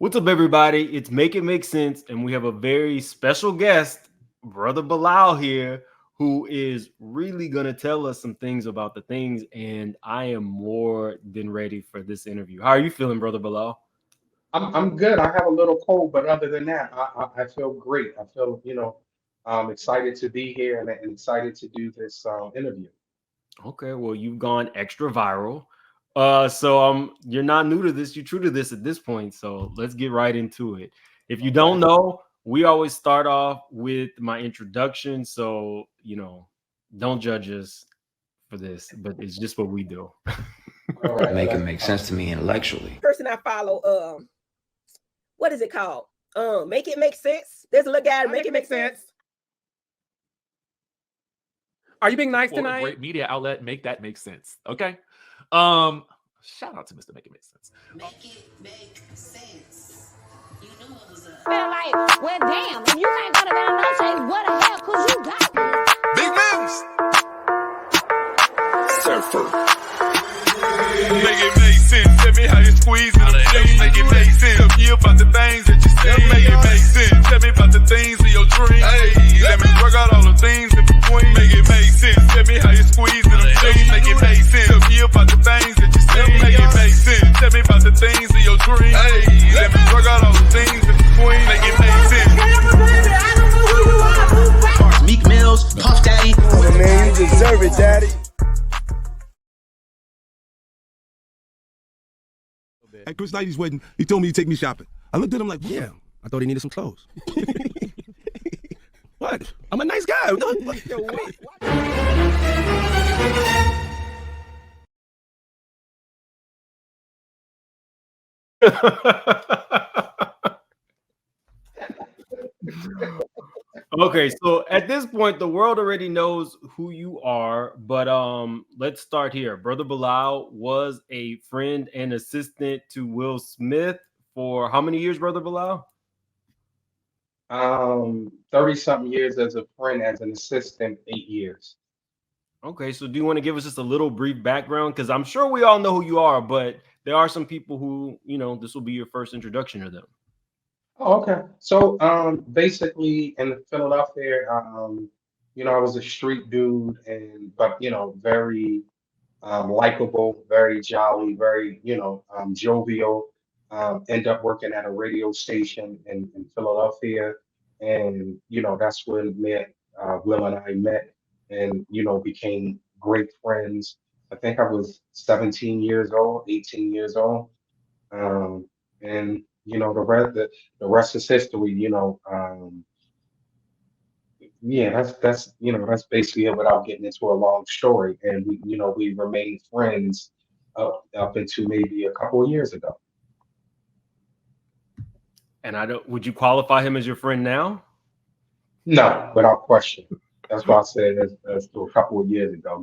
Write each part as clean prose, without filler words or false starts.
What's up, everybody? It's Make It Make Sense, and we have a very special guest, Brother Bilaal here, who is really going to tell us some things about the things, and I am more than ready for this interview. How are you feeling, Brother Bilaal? I'm good. I have a little cold, but other than that, I feel great. I feel, I'm excited to be here and excited to do this interview. Okay, well, you've gone extra viral. You're not new to this, you're true to this at this point. So let's get right into it. If you don't Okay. know, we always start off with my introduction. So, don't judge us for this, but it's just what we do. All right. Make it make sense to me intellectually. Person I follow, what is it called? Make It Make Sense. There's a little guy, Make It Make Sense. Are you being nice Well, tonight? a great media outlet, make that make sense. Okay. Shout out to Mr. Make It Make Sense. Make it make sense. You knew what was up. Feel like, well, damn, if you can't go to down no shades, what the hell could you got? Big Mims. Surfer. Make it make sense. Tell me how you squeeze it. Make it make sense. Tell me about the things that you see. Make it make sense. Tell me about the things of your dreams. Hey, let me work out all the things in between. Make it make sense. Tell me how you squeeze it. Make it make sense. Tell me about the things that you see. Make it make sense. Tell me about the things of your dreams. Hey, let me work out all the things in between. Make it make sense. Meek Mills, Puff Daddy. Oh man, you deserve it, Daddy. At Chris Knighty's wedding, he told me to take me shopping. I looked at him like, yeah, I thought he needed some clothes. What? I'm a nice guy. Yo, wait. Okay, so at this point, the world already knows who you are, but let's start here. Brother Bilaal was a friend and assistant to Will Smith for how many years, Brother Bilaal? 30-something years as a friend, as an assistant, 8 years. Okay, so do you want to give us just a little brief background? Because I'm sure we all know who you are, but there are some people who, this will be your first introduction to them. Oh, okay. So basically in Philadelphia, I was a street dude but very likable, very jolly, very, jovial. End up working at a radio station in Philadelphia. And, that's when Will and I met and, became great friends. I think I was 17 years old, 18 years old. And the rest is history. That's basically it without getting into a long story. And we remained friends up until maybe a couple of years ago. And would you qualify him as your friend now? No, without question. That's why I said that's a couple of years ago.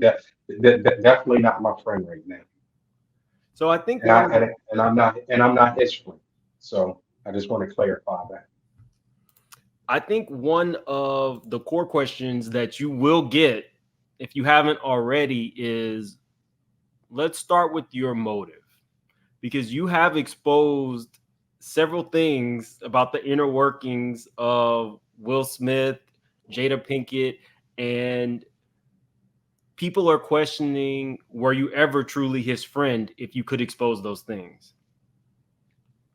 Definitely not my friend right now. So I think, and I'm not his friend. So I just want to clarify that. I think one of the core questions that you will get, if you haven't already, is let's start with your motive, because you have exposed several things about the inner workings of Will Smith, Jada Pinkett, and people are questioning, were you ever truly his friend if you could expose those things?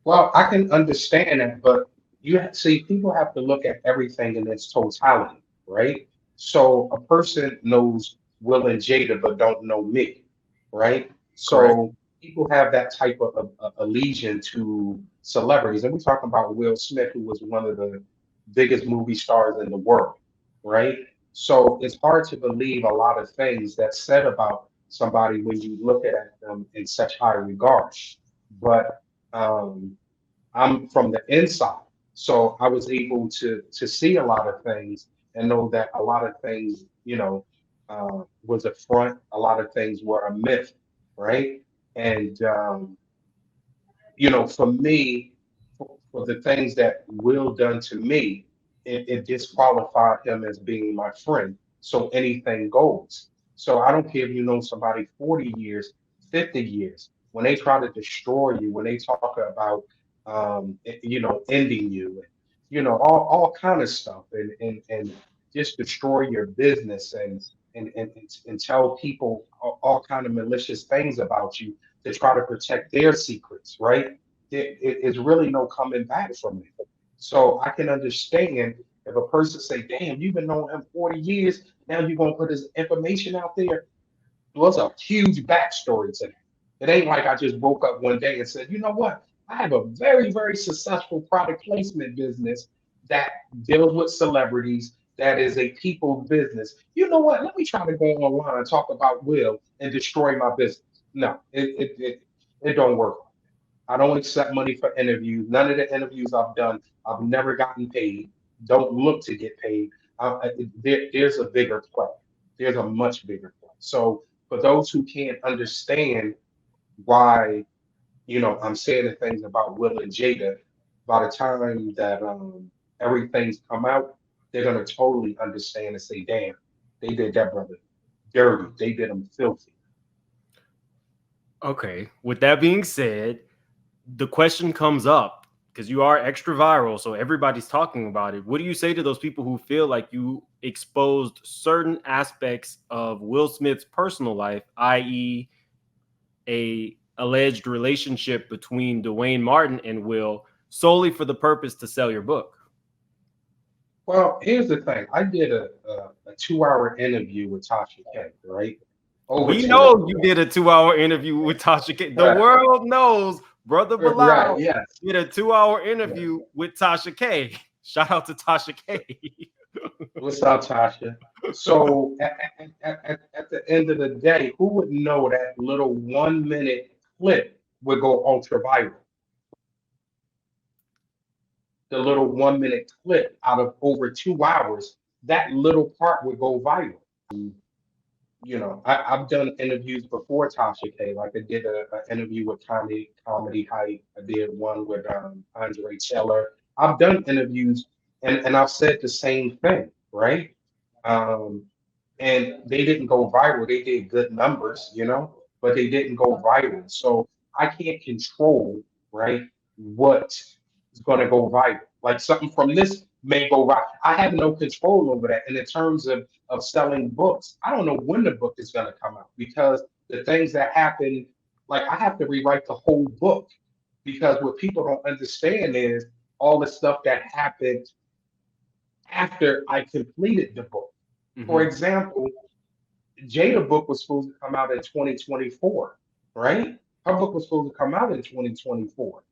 Well, I can understand that, but people have to look at everything in its totality, right? So a person knows Will and Jada, but don't know me, right? So Correct. People have that type of allegiance to celebrities. And we're talking about Will Smith, who was one of the biggest movie stars in the world, right? So it's hard to believe a lot of things that's said about somebody when you look at them in such high regard. But I'm from the inside, so I was able to see a lot of things and know that a lot of things, was a front. A lot of things were a myth, right? And for me, for the things that Will done to me, it disqualified him as being my friend. So anything goes. So I don't care if you know somebody 40 years, 50 years. When they try to destroy you, when they talk about ending you, and all kind of stuff, and just destroy your business, and tell people all kind of malicious things about you to try to protect their secrets, right? It's really no coming back from it. So I can understand if a person say, "Damn, you've been knowing him 40 years, now you're gonna put his information out there." Well, it's a huge backstory to that. It ain't like I just woke up one day and said, "You know what? I have a very, very successful product placement business that deals with celebrities. That is a people's business. You know what? Let me try to go online and talk about Will and destroy my business." No, it don't work. I don't accept money for interviews. None of the interviews I've done, I've never gotten paid. Don't look to get paid. There's a bigger play. There's a much bigger play. So for those who can't understand why, I'm saying the things about Will and Jada, by the time that everything's come out, they're gonna totally understand and say, "Damn, they did that brother dirty. They did him filthy." Okay. With that being said, the question comes up because you are extra viral, so everybody's talking about it. What do you say to those people who feel like you exposed certain aspects of Will Smith's personal life, i.e., a alleged relationship between Dwayne Martin and Will, solely for the purpose to sell your book? Well, here's the thing. I did a 2-hour interview with Tasha K, right? We know you did a 2-hour interview with Tasha K. The world knows Brother Bilaal did a 2-hour interview with Tasha K. Shout out to Tasha K. What's up, Tasha? So at the end of the day, who would know that little 1-minute clip would go ultra viral? The little 1-minute clip out of over 2 hours, that little part would go viral. I've done interviews before Tasha K. Like I did an interview with Comedy Hype. I did one with Andre Teller. I've done interviews, and I've said the same thing, right? And they didn't go viral. They did good numbers, but they didn't go viral. So I can't control, right, what is going to go viral. Like something from this may go viral. I have no control over that. And in terms of selling books, I don't know when the book is going to come out, because the things that happen, like I have to rewrite the whole book, because what people don't understand is all the stuff that happened after I completed the book. For example, Jada book was supposed to come out in 2024, right? Her book was supposed to come out in 2024.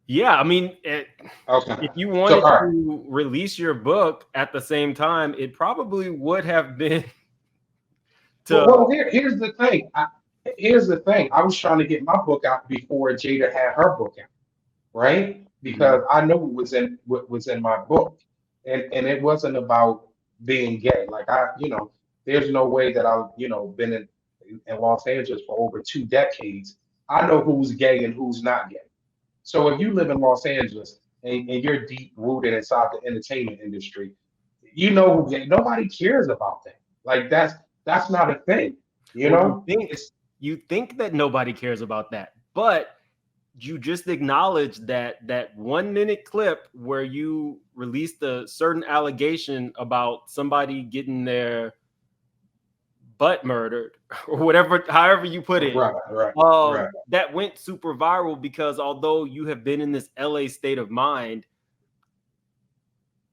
Yeah, I mean, if you wanted to release your book at the same time, it probably would have been. Here's the thing. I was trying to get my book out before Jada had her book out, right? Because I know what was in my book, and it wasn't about being gay. Like there's no way that I've been in Los Angeles for over 2 decades. I know who's gay and who's not gay. So if you live in Los Angeles and you're deep rooted inside the entertainment industry, nobody cares about that. Like that's not a thing. You think that nobody cares about that, but you just acknowledge that 1-minute clip where you released a certain allegation about somebody getting their butt murdered or whatever, however you put it, right. That went super viral because although you have been in this LA state of mind,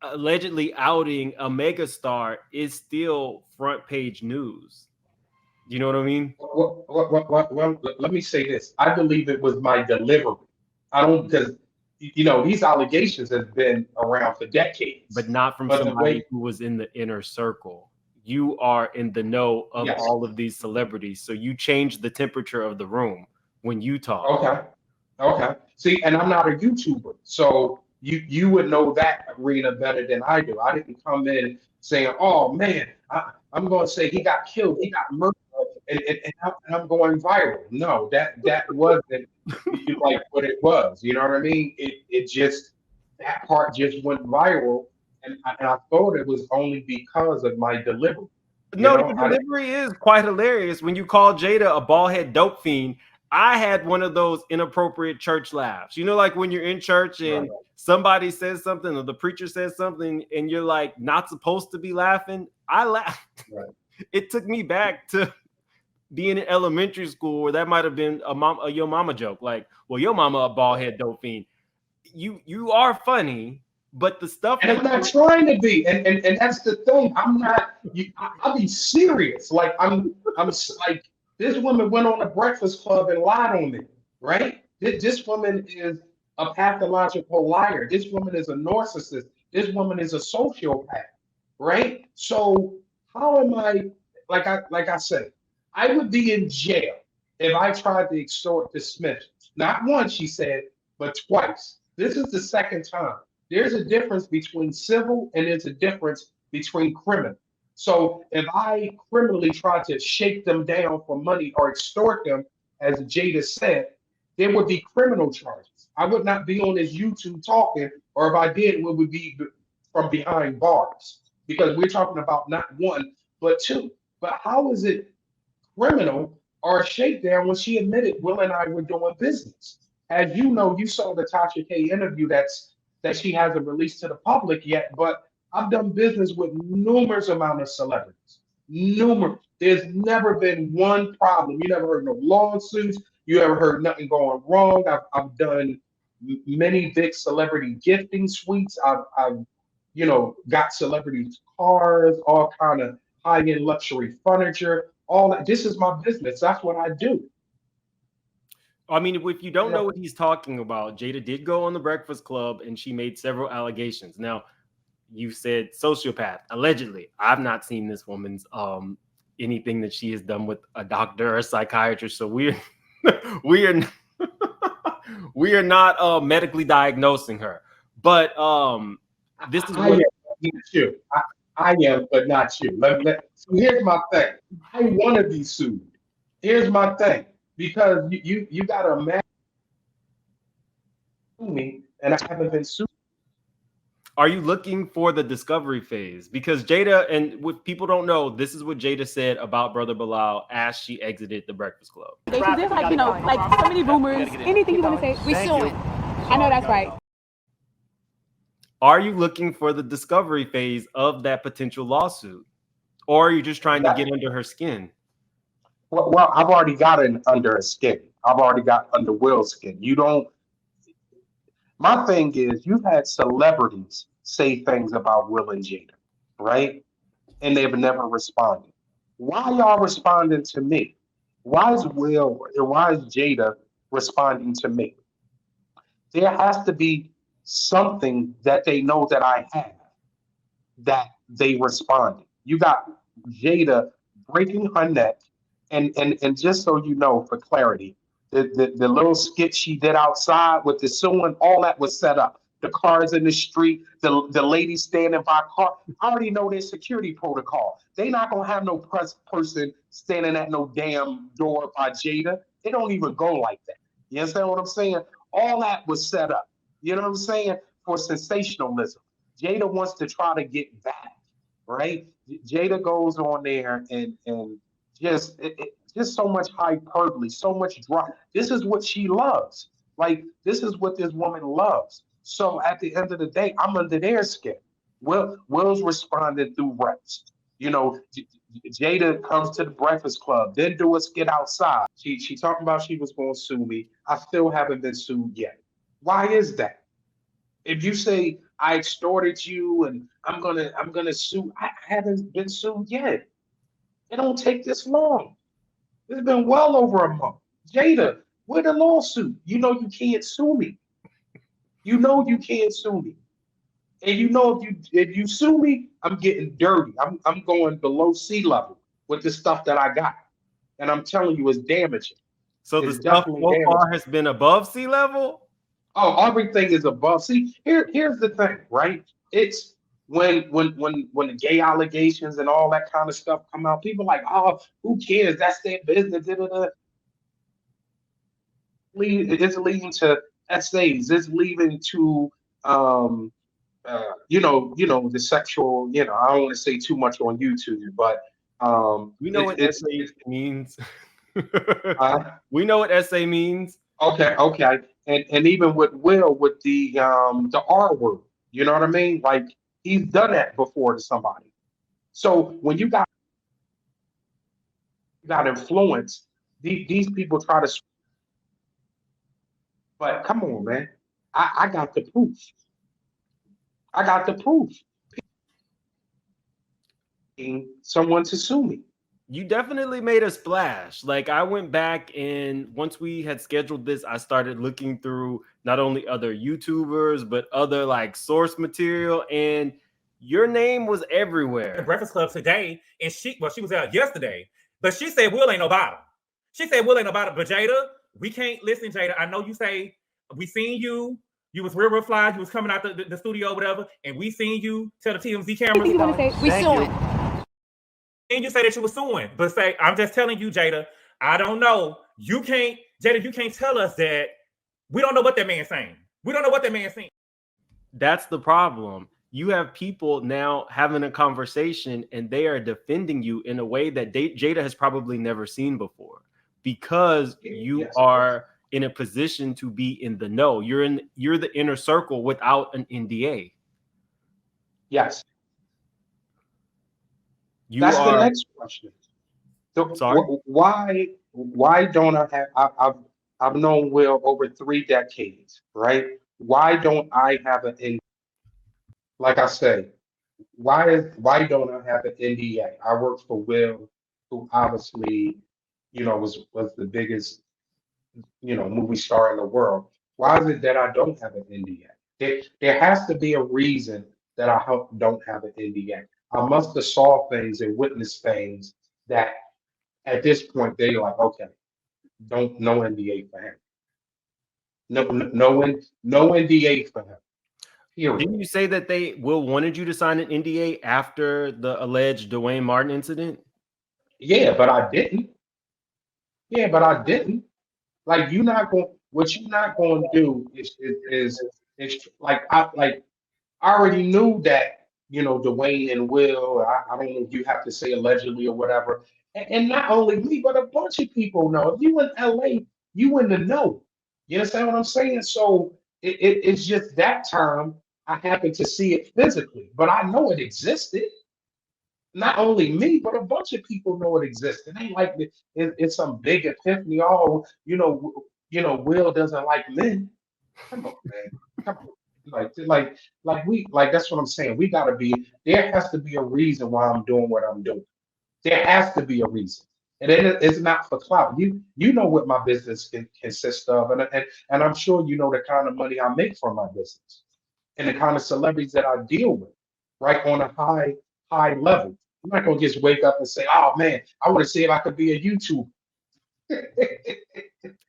allegedly outing a megastar is still front page news. You know what I mean? Well, let me say this. I believe it was my delivery. I don't, because these allegations have been around for decades, but not from somebody who was in the inner circle. You are in the know of all of these celebrities, so you change the temperature of the room when you talk. Okay. See, and I'm not a YouTuber, so you would know that arena better than I do. I didn't come in saying, "Oh man, I'm going to say he got killed, he got murdered, and I'm going viral." No, that wasn't like what it was. You know what I mean? It just, that part just went viral. And I thought it was only because of my delivery. No, the delivery is quite hilarious. When you call Jada a bald head dope fiend, I had one of those inappropriate church laughs. You know, like when you're in church and somebody says something or the preacher says something and you're like not supposed to be laughing. I laughed. Right. It took me back to being in elementary school where that might have been a your mama joke. Like, well, your mama a bald head dope fiend. You are funny, but the stuff And I'm not trying to be, and that's the thing. I'm not. I'll be serious. Like I'm like this woman went on the Breakfast Club and lied on me, right? This woman is a pathological liar. This woman is a narcissist. This woman is a sociopath, right? So how am I? Like I said, I would be in jail if I tried to extort the Smith. Not once, she said, but twice. This is the second time. There's a difference between civil and there's a difference between criminal. So if I criminally try to shake them down for money or extort them, as Jada said, there would be criminal charges. I would not be on this YouTube talking, or if I did, it would be from behind bars, because we're talking about not one, but two. But how is it criminal or a shakedown when she admitted Will and I were doing business? As you know, you saw the Tasha K interview that she hasn't released to the public yet, but I've done business with numerous amount of celebrities. Numerous. There's never been one problem. You never heard no lawsuits. You ever heard nothing going wrong. I've done many big celebrity gifting suites. I've got celebrity cars, all kind of high-end luxury furniture. All that. This is my business. That's what I do. I mean, if you don't know what he's talking about, Jada did go on the Breakfast Club and she made several allegations. Now, you said sociopath, allegedly. I've not seen this woman's anything that she has done with a doctor or a psychiatrist. So we are not medically diagnosing her. But this is what I am, but not you. So here's my thing. I want to be sued. Here's my thing. Because you got to imagine me, and I haven't been sued. Are you looking for the discovery phase? Because Jada, and what people don't know, this is what Jada said about Brother Bilaal as she exited the Breakfast Club. There's like, like so many rumors. Anything you want to say, we suing. I know that's right. Are you looking for the discovery phase of that potential lawsuit? Or are you just trying to get under her skin? Well, I've already got under her skin. I've already got under Will's skin. My thing is, you've had celebrities say things about Will and Jada, right? And they've never responded. Why y'all responding to me? Why is Will and why is Jada responding to me? There has to be something that they know that I have that they responded. You got Jada breaking her neck, and just so you know, for clarity, the little skit she did outside with the suing, all that was set up. The cars in the street, the lady standing by car. I already know their security protocol. They not gonna have no person standing at no damn door by Jada. It don't even go like that. You understand what I'm saying? All that was set up. You know what I'm saying? For sensationalism. Jada wants to try to get back, right? Jada goes on there and just so much hyperbole, so much drama. This is what she loves. Like, this is what this woman loves. So at the end of the day, I'm under their skin. Will's responded through reps. You know, Jada comes to the Breakfast Club, then do a skit outside. She talking about she was going to sue me. I still haven't been sued yet. Why is that? If you say I extorted you and I'm gonna sue, I haven't been sued yet. It don't take this long. It's been well over a month. Jada, where the lawsuit? You know you can't sue me. You know you can't sue me. And you know if you sue me, I'm getting dirty. I'm going below sea level with the stuff that I got. And I'm telling you, it's damaging. So the stuff so far has been above sea level? Oh, everything is above. See, here's the thing, right? It's when the gay allegations and all that kind of stuff come out, people are like, oh, who cares? That's their business. It's leading to essays. It's leading to the sexual. I don't want to say too much on YouTube, but we know what essays means. We know what SA means. Okay. And even with Will with the R word, you know what I mean? Like he's done that before to somebody. So when you got influence, these people try to. But come on, man, I got the proof. I got the proof. Someone to sue me. You definitely made a splash. Like I went back and once we had scheduled this, I started looking through not only other YouTubers, but other like source material, and your name was everywhere. The Breakfast Club today, and she was out yesterday, but she said Will ain't no bottom. She said Will ain't no bottom. But Jada, we can't listen, Jada. I know you say we seen you. You was real fly. You was coming out the studio or whatever, and we seen you tell the TMZ cameras. You want to say we suing? And you say that you were suing, but say I'm just telling you, Jada. I don't know. You can't, Jada. You can't tell us that we don't know what that man's saying. We don't know what that man's saying. That's the problem. You have people now having a conversation, and they are defending you in a way that Jada has probably never seen before, because you are in a position to be in the know. You're the inner circle without an NDA. Yes. That's the next question. So why don't I have? I've known Will over 3 decades, right? Why don't I have an NDA? Like I say, why don't I have an NDA? I worked for Will, who obviously, was the biggest, movie star in the world. Why is it that I don't have an NDA? There has to be a reason that I don't have an NDA. I must have saw things and witnessed things that at this point they're like, okay, no NDA for him. No NDA for him. Period. Didn't you say that they wanted you to sign an NDA after the alleged Dwayne Martin incident? Yeah, but I didn't. Like what you're not going to do is like I already knew that. Dwayne and Will, I don't know if you have to say allegedly or whatever. And not only me, but a bunch of people know. If you in LA, you in the know. You understand what I'm saying? So it's just that term, I happen to see it physically, but I know it existed. Not only me, but a bunch of people know it exists. It ain't like it's some big epiphany. Oh, Will doesn't like men. Come on, man. Come on. Like that's what I'm saying. There has to be a reason why I'm doing what I'm doing. There has to be a reason. And it's not for clout. You know what my business consists of, and I'm sure you know the kind of money I make from my business and the kind of celebrities that I deal with, right, on a high level. I'm not gonna just wake up and say, "Oh man, I want to see if I could be a YouTuber."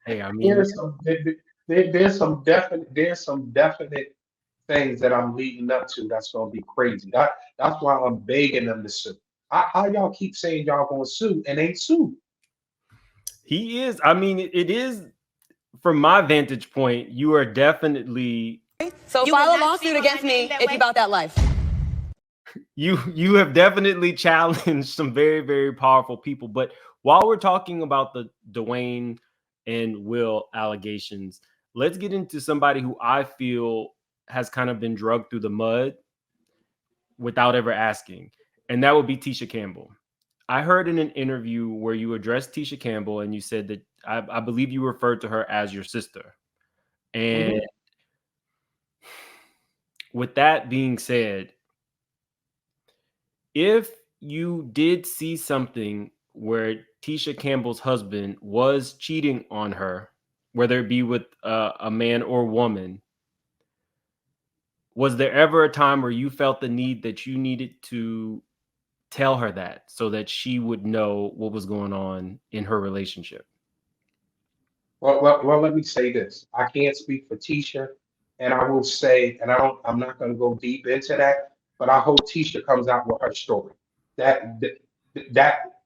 Hey, I mean, there's some definite things that I'm leading up to that's gonna be crazy. That's why I'm begging them to sue. How y'all keep saying y'all gonna sue and ain't sue? He is. I mean, it is from my vantage point. You are definitely. So file a lawsuit against me if you bought that life. You have definitely challenged some very, very powerful people. But while we're talking about the Dwayne and Will allegations, let's get into somebody who I feel has kind of been drugged through the mud without ever asking, and that would be Tisha Campbell. I heard in an interview where you addressed Tisha Campbell and you said that I believe you referred to her as your sister. And with that being said, if you did see something where Tisha Campbell's husband was cheating on her, whether it be with a man or woman, was there ever a time where you felt the need that you needed to tell her that so that she would know what was going on in her relationship? Well, let me say this. I can't speak for Tisha, and I will say, and I'm not going to go deep into that, but I hope Tisha comes out with her story. That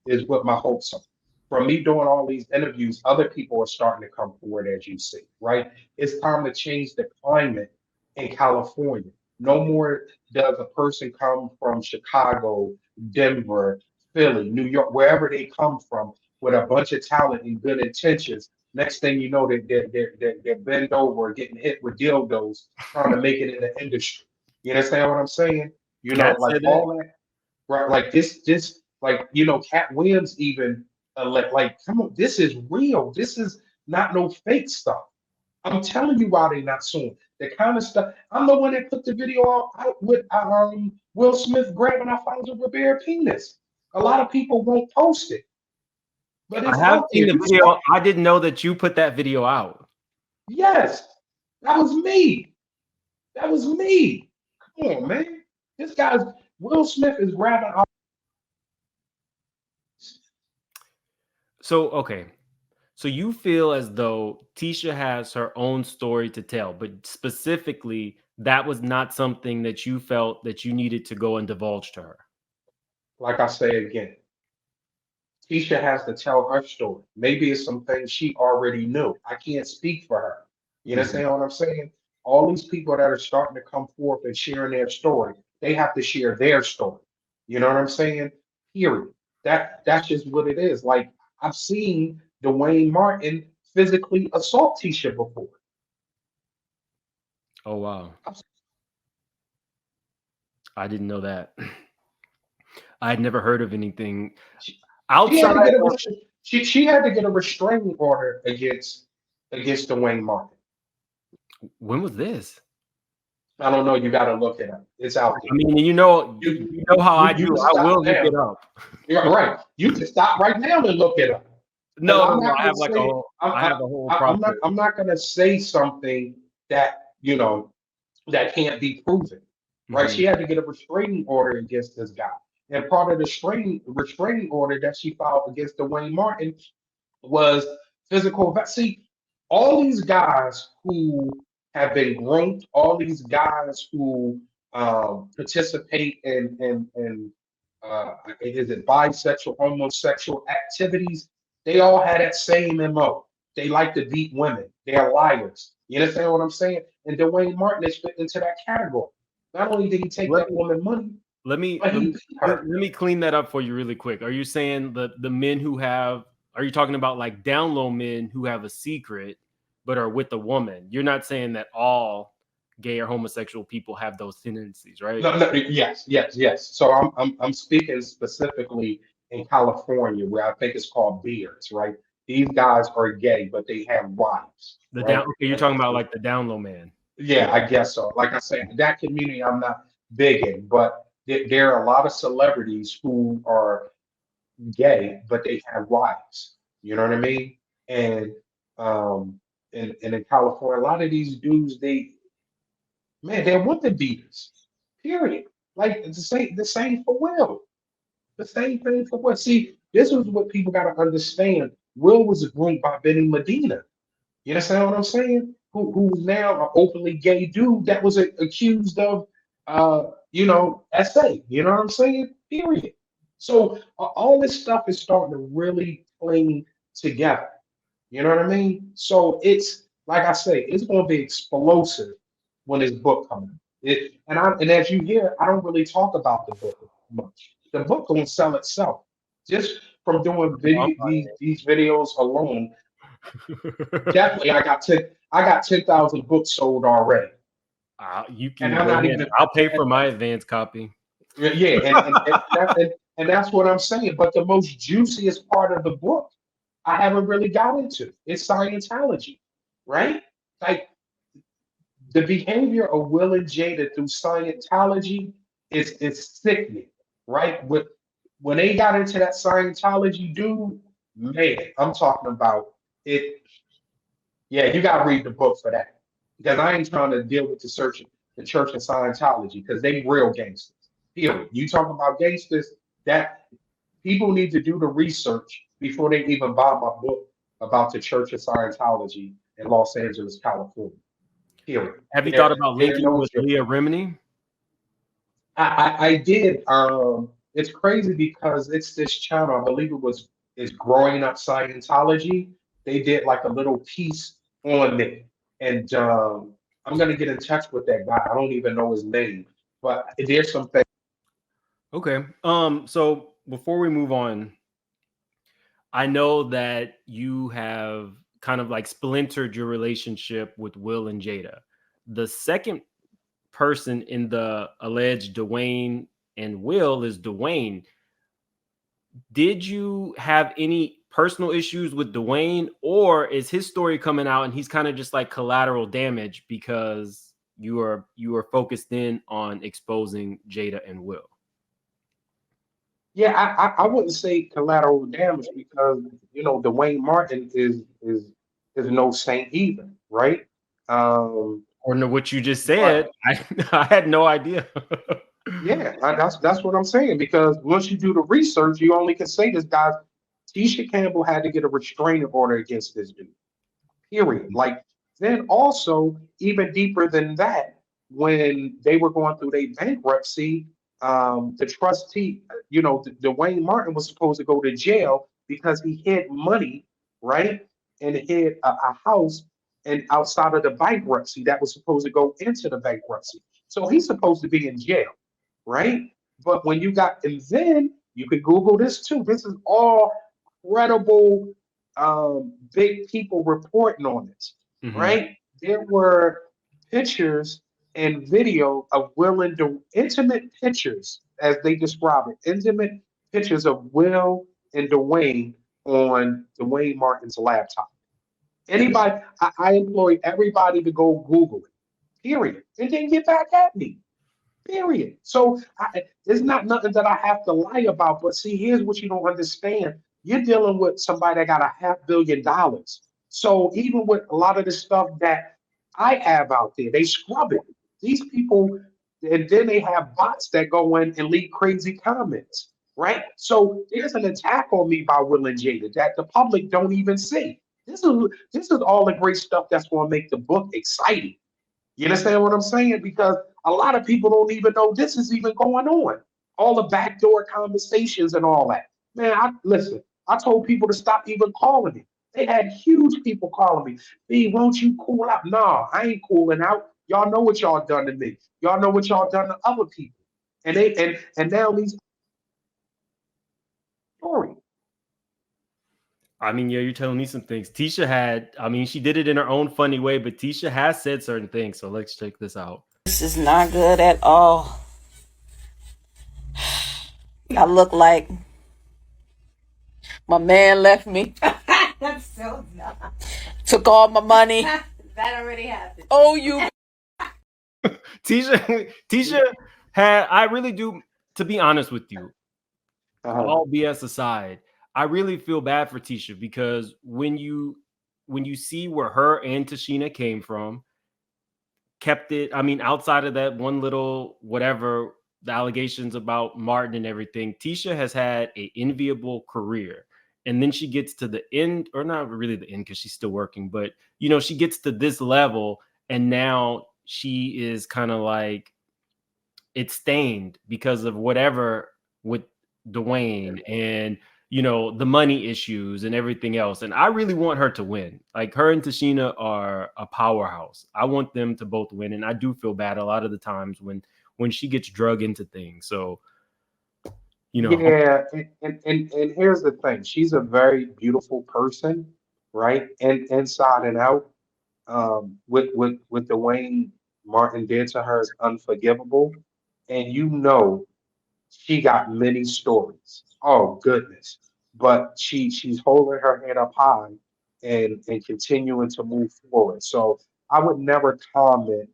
is what my hopes are. From me doing all these interviews, other people are starting to come forward, as you see, right? It's time to change the climate in California. No more does a person come from Chicago, Denver, Philly, New York, wherever they come from, with a bunch of talent and good intentions. Next thing you know, they're bent over, getting hit with dildos, trying to make it in the industry. You understand what I'm saying? You know, Cat like said that. all that, right? Like this, like Cat Williams even like, come on, this is real. This is not no fake stuff. I'm telling you why they not suing. The kind of stuff. I'm the one that put the video out with Will Smith grabbing our father with bare penis. A lot of people won't post it, but it's I have out seen there. the video. I didn't know that you put that video out. Yes, that was me. That was me. Come on, man. This guy's Will Smith is grabbing our. So, okay. So you feel as though Tisha has her own story to tell, but specifically, that was not something that you felt that you needed to go and divulge to her. Like I say again, Tisha has to tell her story. Maybe it's some things she already knew. I can't speak for her. You understand what I'm saying? All these people that are starting to come forth and sharing their story, they have to share their story. You know what I'm saying? Period. That's just what it is. Like I've seen Dwayne Martin physically assault Tisha before. Oh, wow. I didn't know that. I had never heard of anything outside. She had to get a restraining order against Dwayne Martin. When was this? I don't know. You got to look it up. It's out there. I mean, you know how I do. I will look it up. You're right. You can stop right now and look it up. No, I have like I have a whole process. I'm not going to say something that that can't be proven. Right? She had to get a restraining order against this guy, and part of the restraining order that she filed against Dwayne Martin was physical. See, all these guys who have been groomed, all these guys who participate in is it bisexual, homosexual activities, they all had that same MO. They like to beat women. They're liars. You understand what I'm saying? And Dwayne Martin is fit into that category. Not only did he take that woman money, let me clean that up for you really quick. Are you saying the men who have? Are you talking about like down low men who have a secret but are with a woman? You're not saying that all gay or homosexual people have those tendencies, right? No, yes. So I'm speaking specifically in California, where I think it's called beards, right? These guys are gay, but they have wives. Okay, you're talking about like the down low man. Yeah, I guess so. Like I said, that community I'm not big in, but there are a lot of celebrities who are gay, but they have wives. You know what I mean? And in California, a lot of these dudes, they're women beaters. Period. Like the same for Will. The same thing for Will. See, this is what people got to understand. Will was groomed by Benny Medina. You understand what I'm saying? Who's now an openly gay dude that was accused of, SA. You know what I'm saying? Period. So all this stuff is starting to really cling together. You know what I mean? So it's like I say, it's going to be explosive when this book comes. And as you hear, I don't really talk about the book much. The book going to sell itself just from doing these videos alone. Definitely, I got 10,000 books sold already. You can. I'll pay for my advance copy. Yeah, and that's what I'm saying. But the most juiciest part of the book, I haven't really got into. It's Scientology, right? Like the behavior of Will and Jada through Scientology is sickening, right? When they got into that Scientology, dude, man, I'm talking about it. Yeah, you got to read the book for that, because I ain't trying to deal with the Church of Scientology, because they real gangsters. Period. You talk about gangsters, that people need to do the research before they even buy my book about the Church of Scientology in Los Angeles, California. Period. Have you thought about linking with Leah Remini? I did. It's crazy because it's this channel. I believe it's Growing Up Scientology. They did like a little piece on it, and I'm gonna get in touch with that guy. I don't even know his name, but there's something. Okay. So before we move on, I know that you have kind of like splintered your relationship with Will and Jada. The second person in the alleged Dwayne and Will is Dwayne. Did you have any personal issues with Dwayne, or is his story coming out and he's kind of just like collateral damage because you are focused in on exposing Jada and Will? Yeah, I wouldn't say collateral damage because Dwayne Martin is no saint either, right? According to what you just said, But I had no idea. yeah, that's what I'm saying. Because once you do the research, you only can say this guy's Tisha Campbell had to get a restraining order against this dude. Period. Like then also even deeper than that, when they were going through their bankruptcy, the trustee, Dwayne Martin was supposed to go to jail because he hid money, right, and hid a house and outside of the bankruptcy that was supposed to go into the bankruptcy. So he's supposed to be in jail, right? But when you got, and then you could Google this too. This is all credible, big people reporting on this, right? There were pictures and video of Will and intimate pictures, as they describe it, intimate pictures of Will and Dwayne on Dwayne Martin's laptop. Anybody, I employ everybody to go Google it, period, and then get back at me. Period. So it's not nothing that I have to lie about. But see, here's what you don't understand. You're dealing with somebody that got $500 million. So even with a lot of the stuff that I have out there, they scrub it. These people, and then they have bots that go in and leave crazy comments, right? So there's an attack on me by Will and Jada that the public don't even see. This is all the great stuff that's going to make the book exciting. You understand what I'm saying? Because a lot of people don't even know this is even going on. All the backdoor conversations and all that. Man, listen, I told people to stop even calling me. They had huge people calling me. B, won't you cool out? No, I ain't cooling out. Y'all know what y'all done to me. Y'all know what y'all done to other people. And now these story. I mean, yeah, you're telling me some things. Tisha had, I mean, she did it in her own funny way, but Tisha has said certain things. So let's check this out. This is not good at all. I look like my man left me. That's so dumb. Took all my money. That already happened. Oh, you. Tisha had, I really do, to be honest with you, all BS aside, I really feel bad for Tisha because when you see where her and Tashina came from, kept it, I mean, outside of that one little whatever, the allegations about Martin and everything, Tisha has had an enviable career. And then she gets to the end, or not really the end because she's still working, but she gets to this level and now she is kind of like, it's stained because of whatever with Dwayne and the money issues and everything else. And I really want her to win. Like, her and Tashina are a powerhouse. I want them to both win. And I do feel bad a lot of the times when she gets drug into things. So, Yeah, and here's the thing. She's a very beautiful person, right? And inside and out. What Dwayne Martin did to her is unforgivable. And she got many stories. Oh goodness. But she's holding her head up high and continuing to move forward. So I would never comment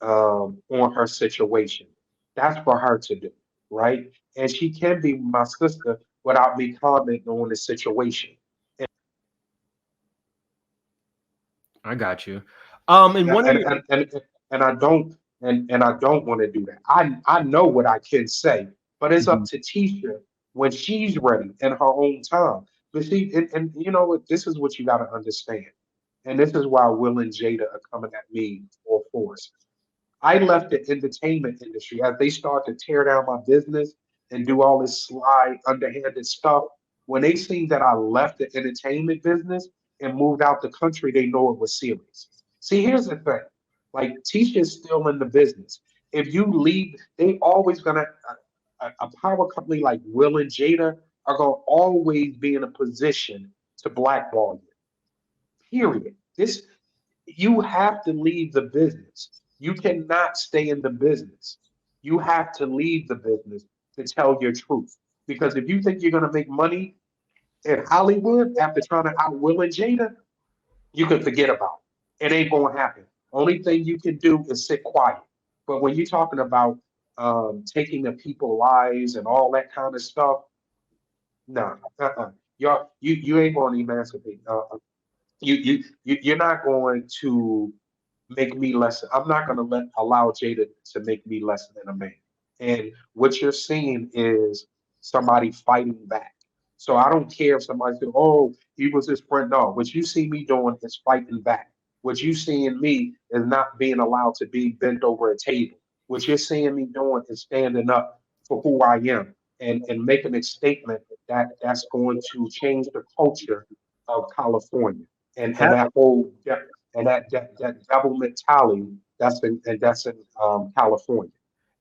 on her situation. That's for her to do, right? And she can be my sister without me commenting on the situation. I got you. And one of your... and I don't want to do that. I know what I can say, but it's up to Tisha when she's ready in her own time. But see, and you know what? This is what you got to understand, and this is why Will and Jada are coming at me full force. I left the entertainment industry as they start to tear down my business and do all this sly, underhanded stuff. When they seen that I left the entertainment business and moved out the country, they know it was serious. See, here's the thing. Like, Tisha is still in the business. If you leave, they always gonna a power company like Will and Jada are going to always be in a position to blackball you. Period. You have to leave the business. You cannot stay in the business. You have to leave the business to tell your truth. Because if you think you're going to make money in Hollywood after trying to out Will and Jada, you can forget about it. It ain't going to happen. Only thing you can do is sit quiet. But when you're talking about taking the people's lives and all that kind of stuff, no, you ain't going to emancipate. You're not going to make me less. I'm not going to allow Jada to make me less than a man. And what you're seeing is somebody fighting back. So I don't care if somebody says, "Oh, he was his friend." No, what you see me doing is fighting back. What you see in me is not being allowed to be bent over a table. What you're seeing me doing is standing up for who I am and making a statement that's going to change the culture of California and that whole and that double mentality that's in California.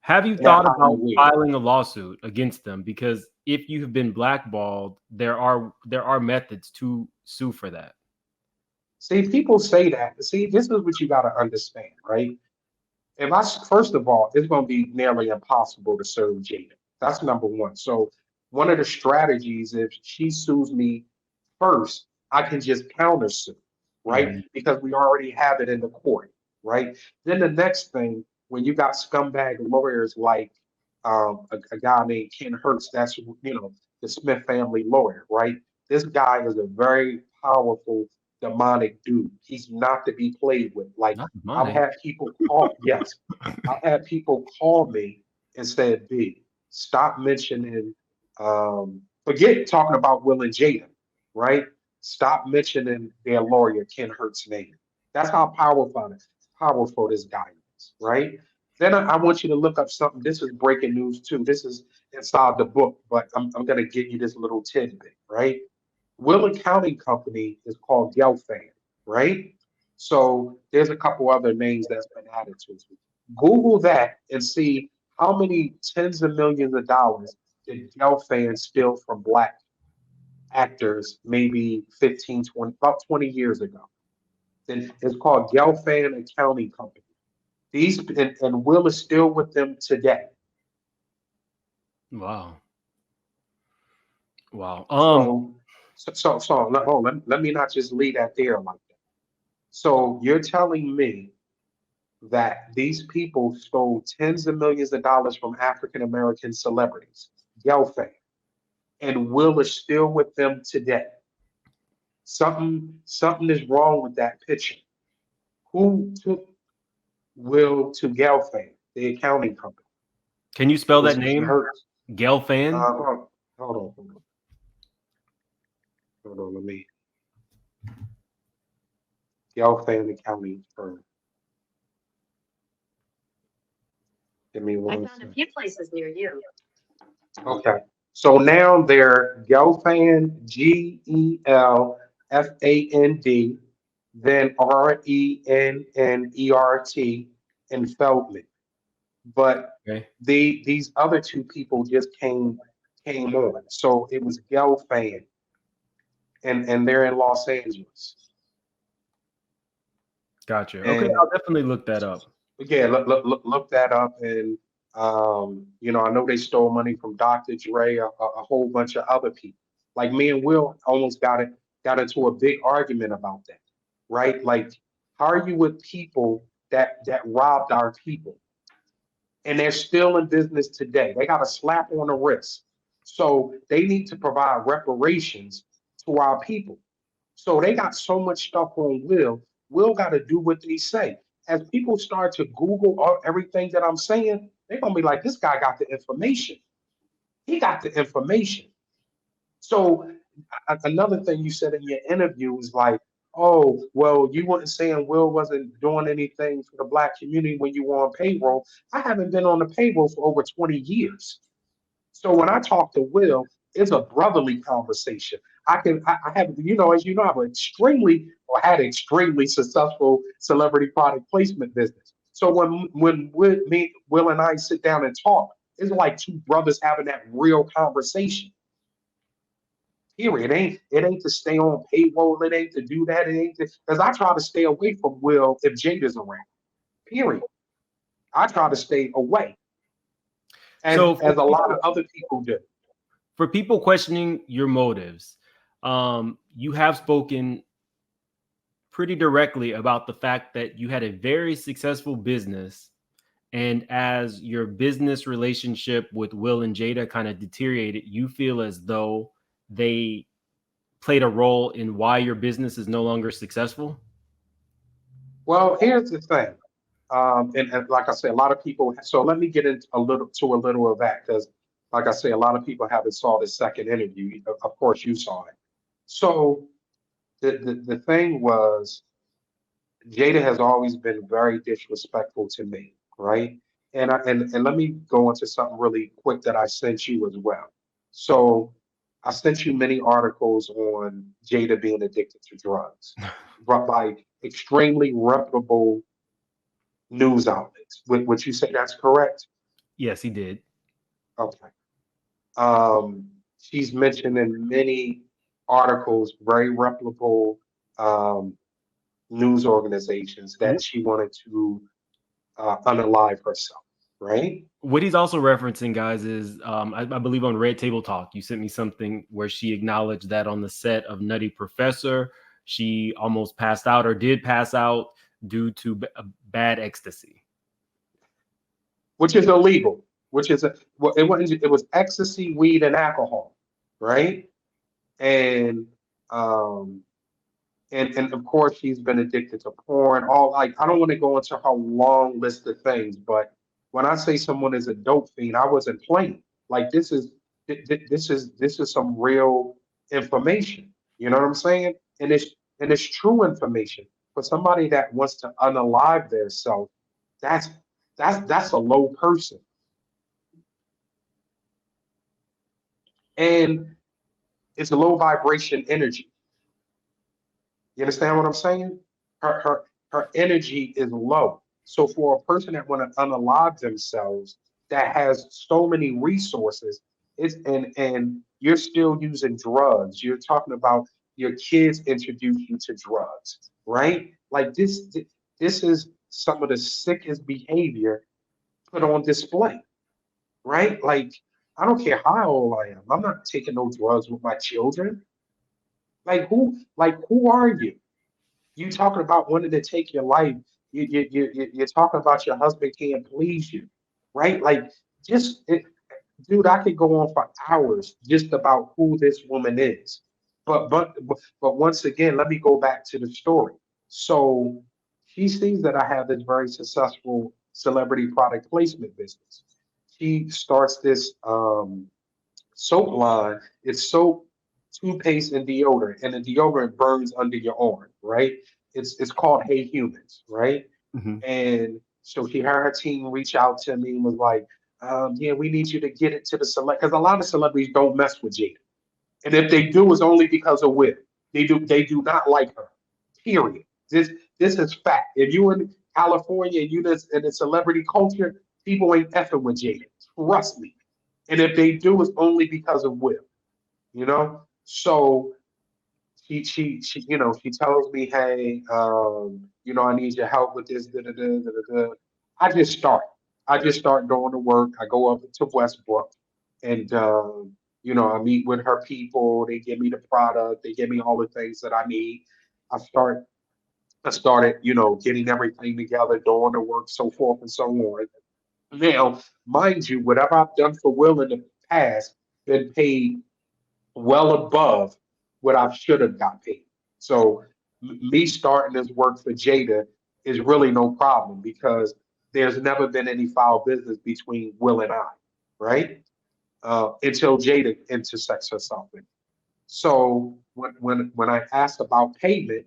Have you That thought I'm about aware. filing a lawsuit against them? Because if you have been blackballed, there are methods to sue for that. See, people say that. See, this is what you got to understand, right? First of all, it's going to be nearly impossible to serve Jada. That's number one. So one of the strategies, if she sues me first, I can just countersue, right? Because we already have it in the court, right? Then the next thing, when you got scumbag lawyers like a guy named Ken Hertz, that's the Smith family lawyer, right? This guy is a very powerful demonic dude. He's not to be played with. Like I've had people call, yes, I've had people call me and said, "B, stop mentioning, forget talking about Will and Jada, right? Stop mentioning their lawyer Ken Hertz's name." That's how powerful this guy is, right? Then I want you to look up something. This is breaking news too. This is inside the book, but I'm going to give you this little tidbit, right? Will Accounting Company is called Gelfand, right? So there's a couple other names that's been added to it. Google that and see how many tens of millions of dollars did Gelfand steal from black actors maybe 15, 20, about 20 years ago. Then it's called Gelfand Accounting Company. These and Will is still with them today. Wow. Wow. Let me not just leave that there like that. So you're telling me that these people stole tens of millions of dollars from African American celebrities, Gelfand, and Will is still with them today. Something is wrong with that picture. Who took Will to Gelfand, the accounting company? Can you spell that name? Gelfand? Hold on, let me. Gelfand accounting firm. Give me one. I found a few places near you. Okay. So now they're Gelfand, Gelfand, then Rennert, and Feldman. But these other two people just came on. So it was Gelfand, and they're in Los Angeles. Gotcha. Okay, I'll definitely look that up. Yeah, look that up, and I know they stole money from Dr. Dre, a whole bunch of other people. Like me and Will almost got into a big argument about that, right? Like, how are you with people that robbed our people, and they're still in business today? They got a slap on the wrist, so they need to provide reparations to our people. So they got so much stuff on Will. Will got to do what they say. As people start to Google everything that I'm saying, they're gonna be like, "This guy got the information. He got the information." So another thing you said in your interview was like, "Oh, well, you weren't saying Will wasn't doing anything for the black community when you were on payroll." I haven't been on the payroll for over 20 years. So when I talk to Will, it's a brotherly conversation. I have, as you know, I have had extremely successful celebrity product placement business. So when Will and I sit down and talk, it's like two brothers having that real conversation. Period. It ain't to stay on payroll. It ain't to do that. It ain't because I try to stay away from Will if Jada's around. Period. I try to stay away, as So as a lot of other people do. for people questioning your motives, you have spoken pretty directly about the fact that you had a very successful business, and as your business relationship with Will and Jada kind of deteriorated, you feel as though they played a role in why your business is no longer successful. Well, here's the thing, and like I say, a lot of people. So let me get into a little of that because, like I say, a lot of people haven't saw the second interview. Of course, you saw it. So the thing was, Jada has always been very disrespectful to me, right? And let me go into something really quick that I sent you as well. So I sent you many articles on Jada being addicted to drugs, but by extremely reputable news outlets. Would you say that's correct? Yes, he did. Okay. She's mentioned in many articles, very reputable news organizations that she wanted to unalive herself, right? What he's also referencing, guys, is I believe on Red Table Talk, you sent me something where she acknowledged that on the set of Nutty Professor, she almost passed out or did pass out due to bad ecstasy, Which is illegal. Which is it was ecstasy, weed, and alcohol, right? And um, and of course she's been addicted to porn. All like I don't want to go into her long list of things, but when I say someone is a dope fiend, I wasn't playing. Like this is some real information. You know what I'm saying? And it's true information. For somebody that wants to unalive their self, that's that's a low person. And it's a low vibration energy. You understand what I'm saying? Her energy is low. So for a person that want to unalive themselves, that has so many resources, it's and you're still using drugs. You're talking about your kids introduce you to drugs, right? Like this is some of the sickest behavior put on display, right? Like I don't care how old I am. I'm not taking no drugs with my children. Like who are you? You talking about wanting to take your life. You're talking about your husband can't please you, right? Like, dude, I could go on for hours just about who this woman is. But once again, let me go back to the story. So she sees that I have this very successful celebrity product placement business. She starts this soap line. It's soap, toothpaste, and deodorant, and the deodorant burns under your arm, right? It's called Hey Humans, right? Mm-hmm. And so she had her team reach out to me and was like, yeah, we need you to get it to the select because a lot of celebrities don't mess with Jada. And if they do, it's only because of Whip. They do not like her. Period. This is fact. If you in California and you just in the celebrity culture, people ain't effing with Jada. Trust me. And if they do, it's only because of Will, you know? So she tells me, hey, I need your help with this, da, da, da, da, da, da. I just start. I just start going to work. I go up to Westbrook and I meet with her people. They give me the product, they give me all the things that I need. I start I started, getting everything together, doing the work, so forth and so on. Now, mind you, whatever I've done for Will in the past, been paid well above what I should have got paid. So me starting this work for Jada is really no problem because there's never been any foul business between Will and I, right? Until Jada intersects herself in. So when I asked about payment,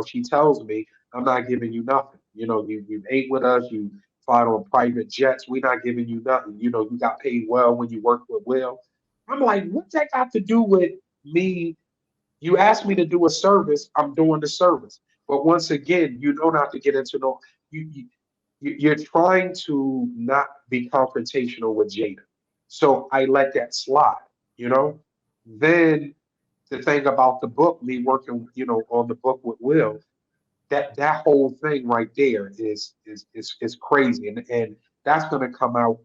she tells me, I'm not giving you nothing. You ate with us, you fly on private jets, we're not giving you nothing. You got paid well when you worked with Will. I'm like, what's that got to do with me? You asked me to do a service, I'm doing the service. But once again, not to get into no you're trying to not be confrontational with Jada. So I let that slide, Then the thing about the book, me working, on the book with Will, that whole thing right there is crazy, and that's going to come out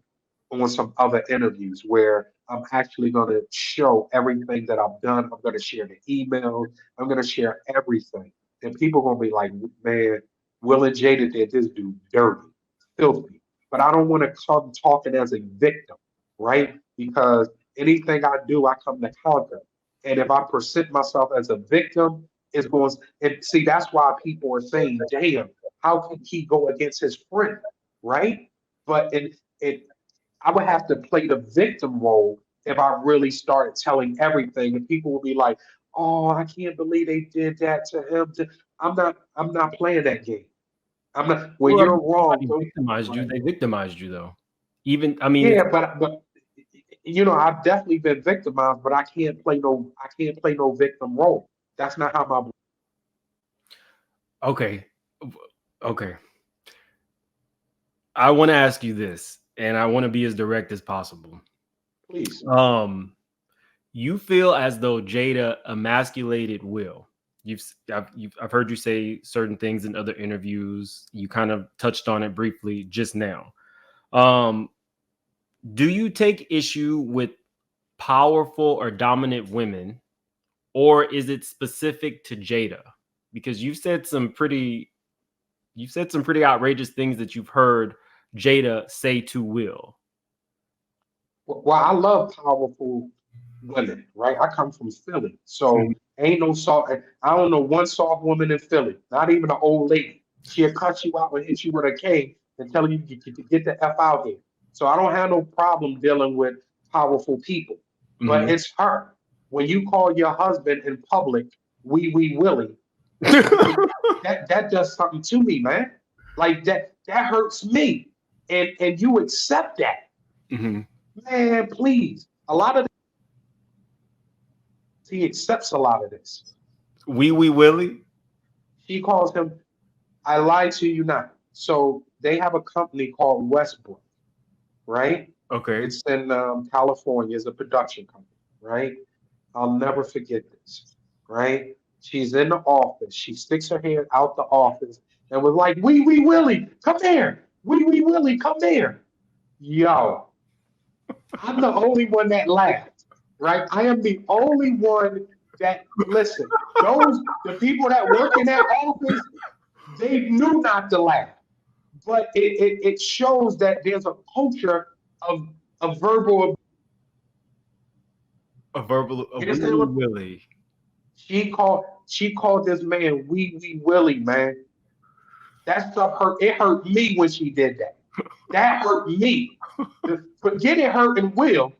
on some other interviews where I'm actually going to show everything that I've done. I'm going to share the emails. I'm going to share everything, and people are going to be like, man, Will and Jada did this dude dirty, filthy. But I don't want to come talking as a victim, right? Because anything I do, I come to conquer. And if I present myself as a victim, it's going. And see, that's why people are saying, "Damn, how can he go against his friend?" Right? But I would have to play the victim role if I really started telling everything, and people will be like, "Oh, I can't believe they did that to him." I'm not playing that game. I'm not. When Well, you're wrong, victimized you. They victimized you though. Even I mean, yeah, but I've definitely been victimized, but I can't play no victim role. That's not how my. okay. I want to ask you this, and I want to be as direct as possible. Please. You feel as though Jada emasculated Will. I've heard you say certain things in other interviews. You kind of touched on it briefly just now. Do you take issue with powerful or dominant women, or is it specific to Jada? Because you've said some pretty outrageous things that you've heard Jada say to Will. Well, I love powerful women, right? I come from Philly, so ain't no soft. I don't know one soft woman in Philly, not even an old lady. She'll cut you out and hit you with a cane and tell you to get the F out here. So I don't have no problem dealing with powerful people, but it's her. When you call your husband in public, wee Willie, that does something to me, man. Like that hurts me, and you accept that, man. Please, a lot of he accepts a lot of this. Wee Willie. She calls him. I lied to you not. So they have a company called Westbrook, right? Okay. It's in California. It's a production company, right? I'll never forget this, right? She's in the office. She sticks her head out the office and was like, wee Willie, come here. Wee Willie, come here. Yo, I'm the only one that laughed, right? I am the only one that, listen, the people that work in that office, they knew not to laugh. But it shows that there's a culture of verbal. A Wee Willie. She called this man wee Willie, man. That stuff hurt. It hurt me when she did that. That hurt me. Forget it hurting Will.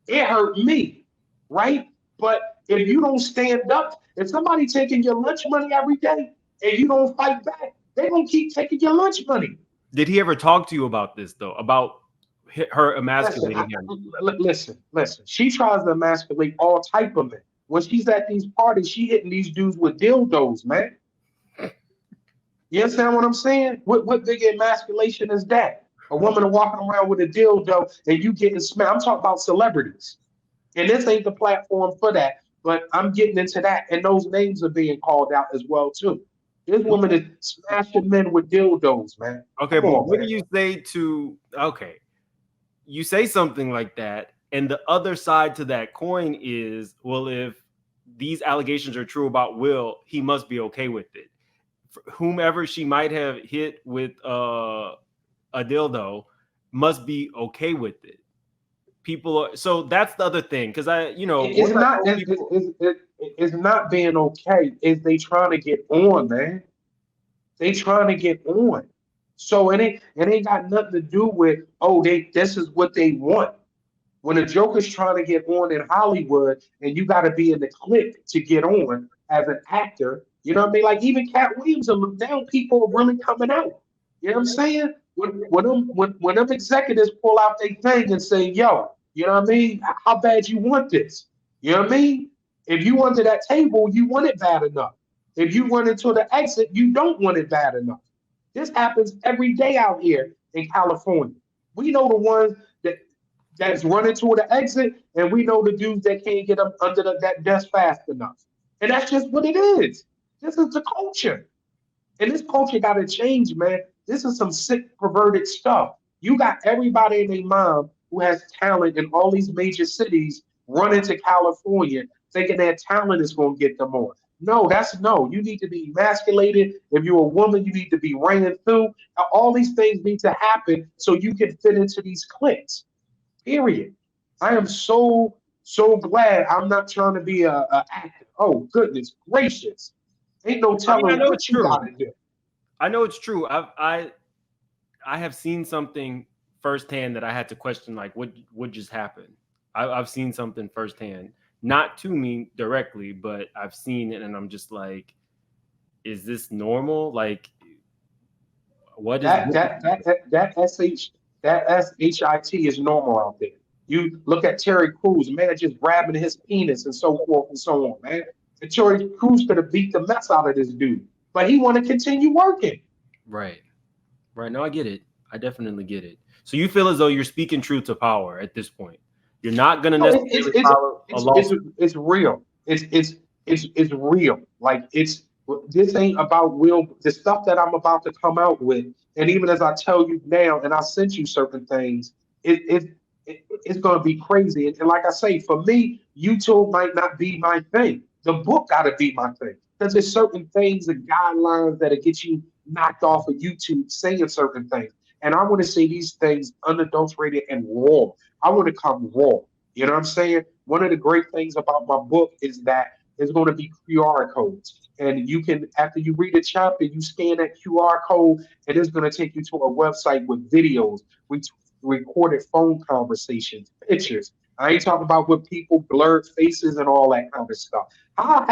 It hurt me, right? But if you don't stand up, if somebody taking your lunch money every day and you don't fight back, they're gonna keep taking your lunch money. Did he ever talk to you about this though? About her emasculating him? Listen. She tries to emasculate all type of men. When she's at these parties, she hitting these dudes with dildos, man. You understand what I'm saying? What big emasculation is that? A woman walking around with a dildo and you getting smacked. I'm talking about celebrities. And this ain't the platform for that, but I'm getting into that. And those names are being called out as well, too. This woman is smashing men with dildos, man. Okay, but what do you say to, okay, you say something like that, and the other side to that coin is, well, if these allegations are true about Will, he must be okay with it. Whomever she might have hit with a dildo must be okay with it. People are, so that's the other thing, because it's not being okay. Is they trying to get on, man? They trying to get on. So it ain't got nothing to do with, this is what they want. When a joker's trying to get on in Hollywood and you got to be in the clip to get on as an actor, you know what I mean? Like even Cat Williams, now people are really coming out. You know what I'm saying? When them executives pull out their thing and say, yo, you know what I mean? How bad you want this? You know what I mean? If you under that table, you want it bad enough. If you run into the exit, you don't want it bad enough. This happens every day out here in California. We know the ones that that's running toward the exit, and we know the dudes that can't get up under that desk fast enough. And that's just what it is. This is the culture. And this culture got to change, man. This is some sick, perverted stuff. You got everybody and their mom who has talent in all these major cities running to California thinking that talent is going to get them on. No, that's no. You need to be emasculated. If you're a woman, you need to be ran through. All these things need to happen so you can fit into these cliques. Period. I am so glad I'm not trying to be a actor. Oh, goodness gracious. Ain't no telling I know what it's you true. gotta do. I know it's true. I have seen something firsthand that I had to question, like what just happened. I've seen something firsthand, not to me directly, but I've seen it, and I'm just like, is this normal? Like, what is that SHIT is normal out there. You look at Terry Crews, man, just grabbing his penis and so forth and so on, man. And Terry Crews could have beat the mess out of this dude, but he want to continue working. Right. No, I get it. I definitely get it. So you feel as though you're speaking truth to power at this point. You're not going to necessarily follow a law. It's real. It's real. Like this ain't about will. The stuff that I'm about to come out with, and even as I tell you now, and I sent you certain things, it's going to be crazy. And like I say, for me, YouTube might not be my thing. The book got to be my thing, because there's certain things and guidelines that'll get you knocked off of YouTube saying certain things. And I want to say these things unadulterated and raw. I want to come raw. You know what I'm saying? One of the great things about my book is that there's going to be QR codes. And you can, after you read a chapter, you scan that QR code, and it's going to take you to a website with videos, recorded phone conversations, pictures. I ain't talking about with people, blurred faces, and all that kind of stuff. How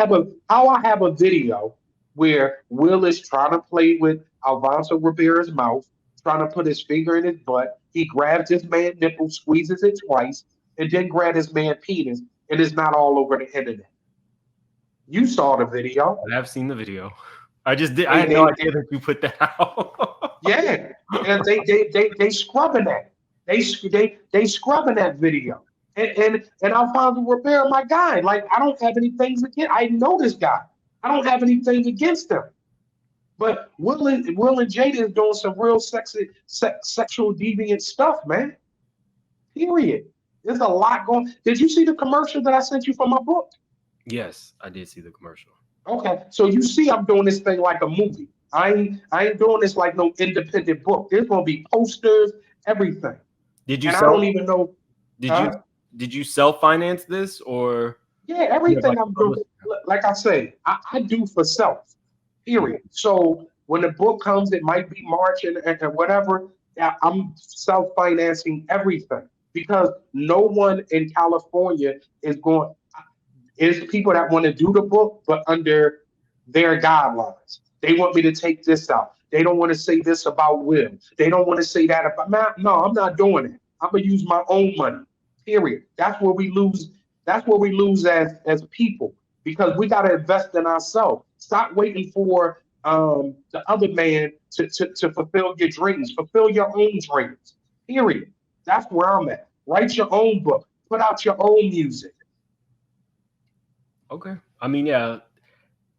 I have a video where Will is trying to play with Alfonso Rivera's mouth, trying to put his finger in his butt. He grabs his man's nipple, squeezes it twice, and then grabs his man's penis, and it's not all over the internet. You saw the video. I've seen the video. I just did. I had no idea that you put that out. Yeah, and they scrubbing that. They scrubbing that video. And Alfonso Rivera, my guy. Like, I don't have anything against. I know this guy. I don't have anything against him. But Will and Jada is doing some real sexual deviant stuff, man. Period. There's a lot going. Did you see the commercial that I sent you for my book? Yes, I did see the commercial. Okay, so you see I'm doing this thing like a movie. I ain't doing this like no independent book. There's gonna be posters, everything. Did you? And I don't even know. Did you self-finance this, or? Yeah, everything I'm doing. Like I say, I do for self. Period. So when the book comes, it might be March and whatever. I'm self-financing everything, because no one in California is going. Is people that want to do the book, but under their guidelines. They want me to take this out. They don't want to say this about Will. They don't want to say that about. No, I'm not doing it. I'm gonna use my own money. Period. That's where we lose. That's where we lose as people, because we got to invest in ourselves. Stop waiting for the other man to fulfill your dreams. Fulfill your own dreams. Period. That's where I'm at. Write your own book. Put out your own music. Okay. I mean, yeah,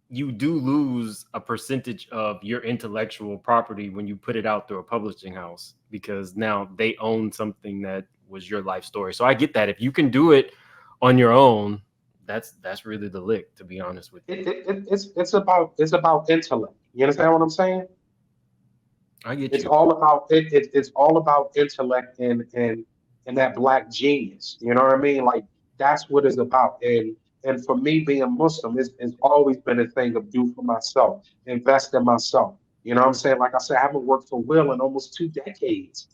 you do lose a percentage of your intellectual property when you put it out through a publishing house, because now they own something that was your life story. So I get that. If you can do it on your own, that's really the lick, to be honest with you. It's about intellect. You understand what I'm saying? I get you. It's all about it's all about intellect and that black genius. You know what I mean? Like, that's what it's about. And for me, being Muslim, it's always been a thing of do for myself, invest in myself. You know what I'm saying? Like I said, I haven't worked for Will in almost 2 decades,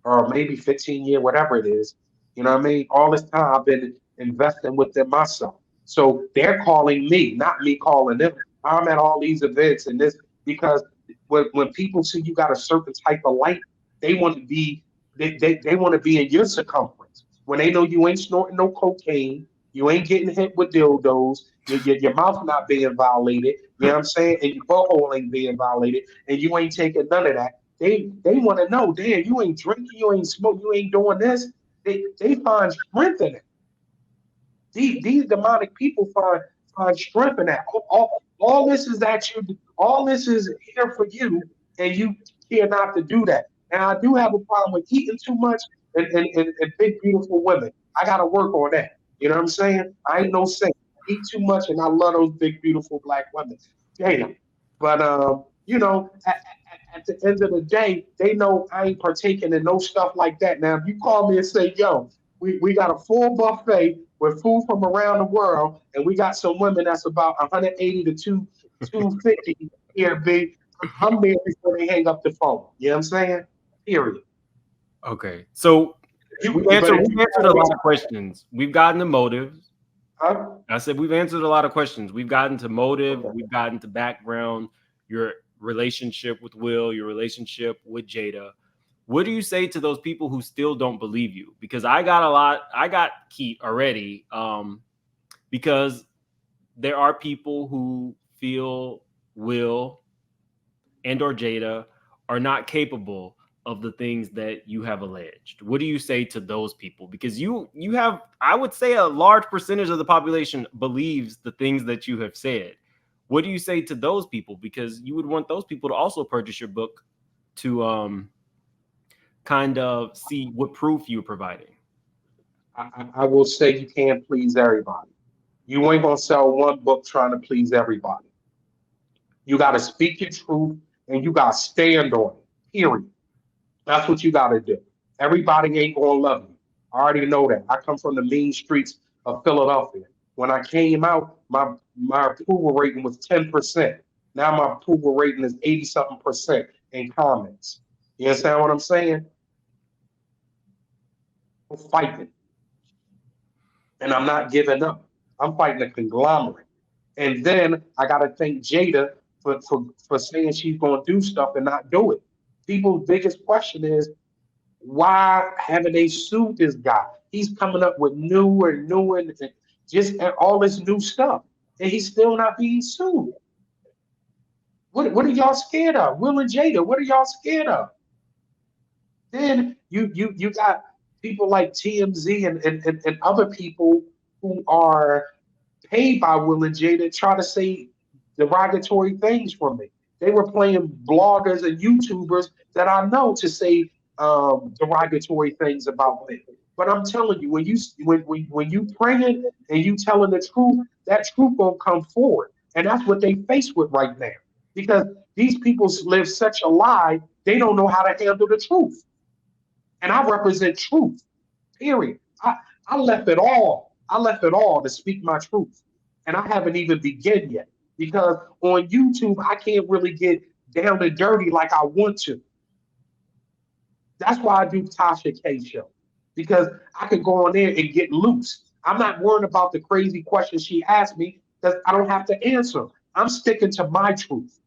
or maybe 15 years, whatever it is. You know what I mean? All this time I've been investing within myself. So they're calling me, not me calling them. I'm at all these events and this, because when people see you got a certain type of light, they want to be they want to be in your circumference. When they know you ain't snorting no cocaine, you ain't getting hit with dildos, your mouth not being violated, you know what I'm saying? And your butthole ain't being violated, and you ain't taking none of that. They want to know, damn, you ain't drinking, you ain't smoking, you ain't doing this. They find strength in it. These demonic people find strength in that. All this is that you. All this is here for you, and you care not to do that. Now I do have a problem with eating too much and big beautiful women. I got to work on that. You know what I'm saying? I ain't no saint. I eat too much, and I love those big beautiful black women. Damn. But you know, at the end of the day, they know I ain't partaking in no stuff like that. Now, if you call me and say, "Yo, we got a full buffet with food from around the world, and we got some women that's about 180 to 250 here, big," I'm there before they hang up the phone. You know what I'm saying? Period. Okay. So we've answered a lot of questions. We've gotten to motives. Huh? I said we've answered a lot of questions. We've gotten to motive. Okay. We've gotten to background, your relationship with Will, your relationship with Jada. What do you say to those people who still don't believe you? Because I got heat already, because there are people who feel Will and or Jada are not capable of the things that you have alleged. What do you say to those people? Because you have, I would say, a large percentage of the population believes the things that you have said. What do you say to those people? Because you would want those people to also purchase your book to kind of see what proof you're providing. I will say you can't please everybody. You ain't gonna sell one book trying to please everybody. You got to speak your truth and you got to stand on it. Period. That's what you got to do. Everybody ain't gonna love you. I already know that. I come from the mean streets of Philadelphia. When I came out, my approval rating was 10%. Now my approval rating is 80-something% in comments. You understand what I'm saying? I'm fighting. And I'm not giving up. I'm fighting a conglomerate. And then I got to thank Jada for saying she's going to do stuff and not do it. People's biggest question is, why haven't they sued this guy? He's coming up with new and just all this new stuff, and he's still not being sued. What are y'all scared of? Will and Jada, what are y'all scared of? Then you got people like TMZ and other people who are paid by Will and Jada try to say derogatory things from me. They were playing bloggers and YouTubers that I know to say derogatory things about me. But I'm telling you, when you praying and you telling the truth, that truth gonna come forward, and that's what they face with right now. Because these people live such a lie, they don't know how to handle the truth. And I represent truth. Period. I left it all. I left it all to speak my truth, and I haven't even begun yet. Because on YouTube, I can't really get down and dirty like I want to. That's why I do Tasha K Show, because I could go on there and get loose. I'm not worried about the crazy questions she asked me because I don't have to answer. I'm sticking to my truth,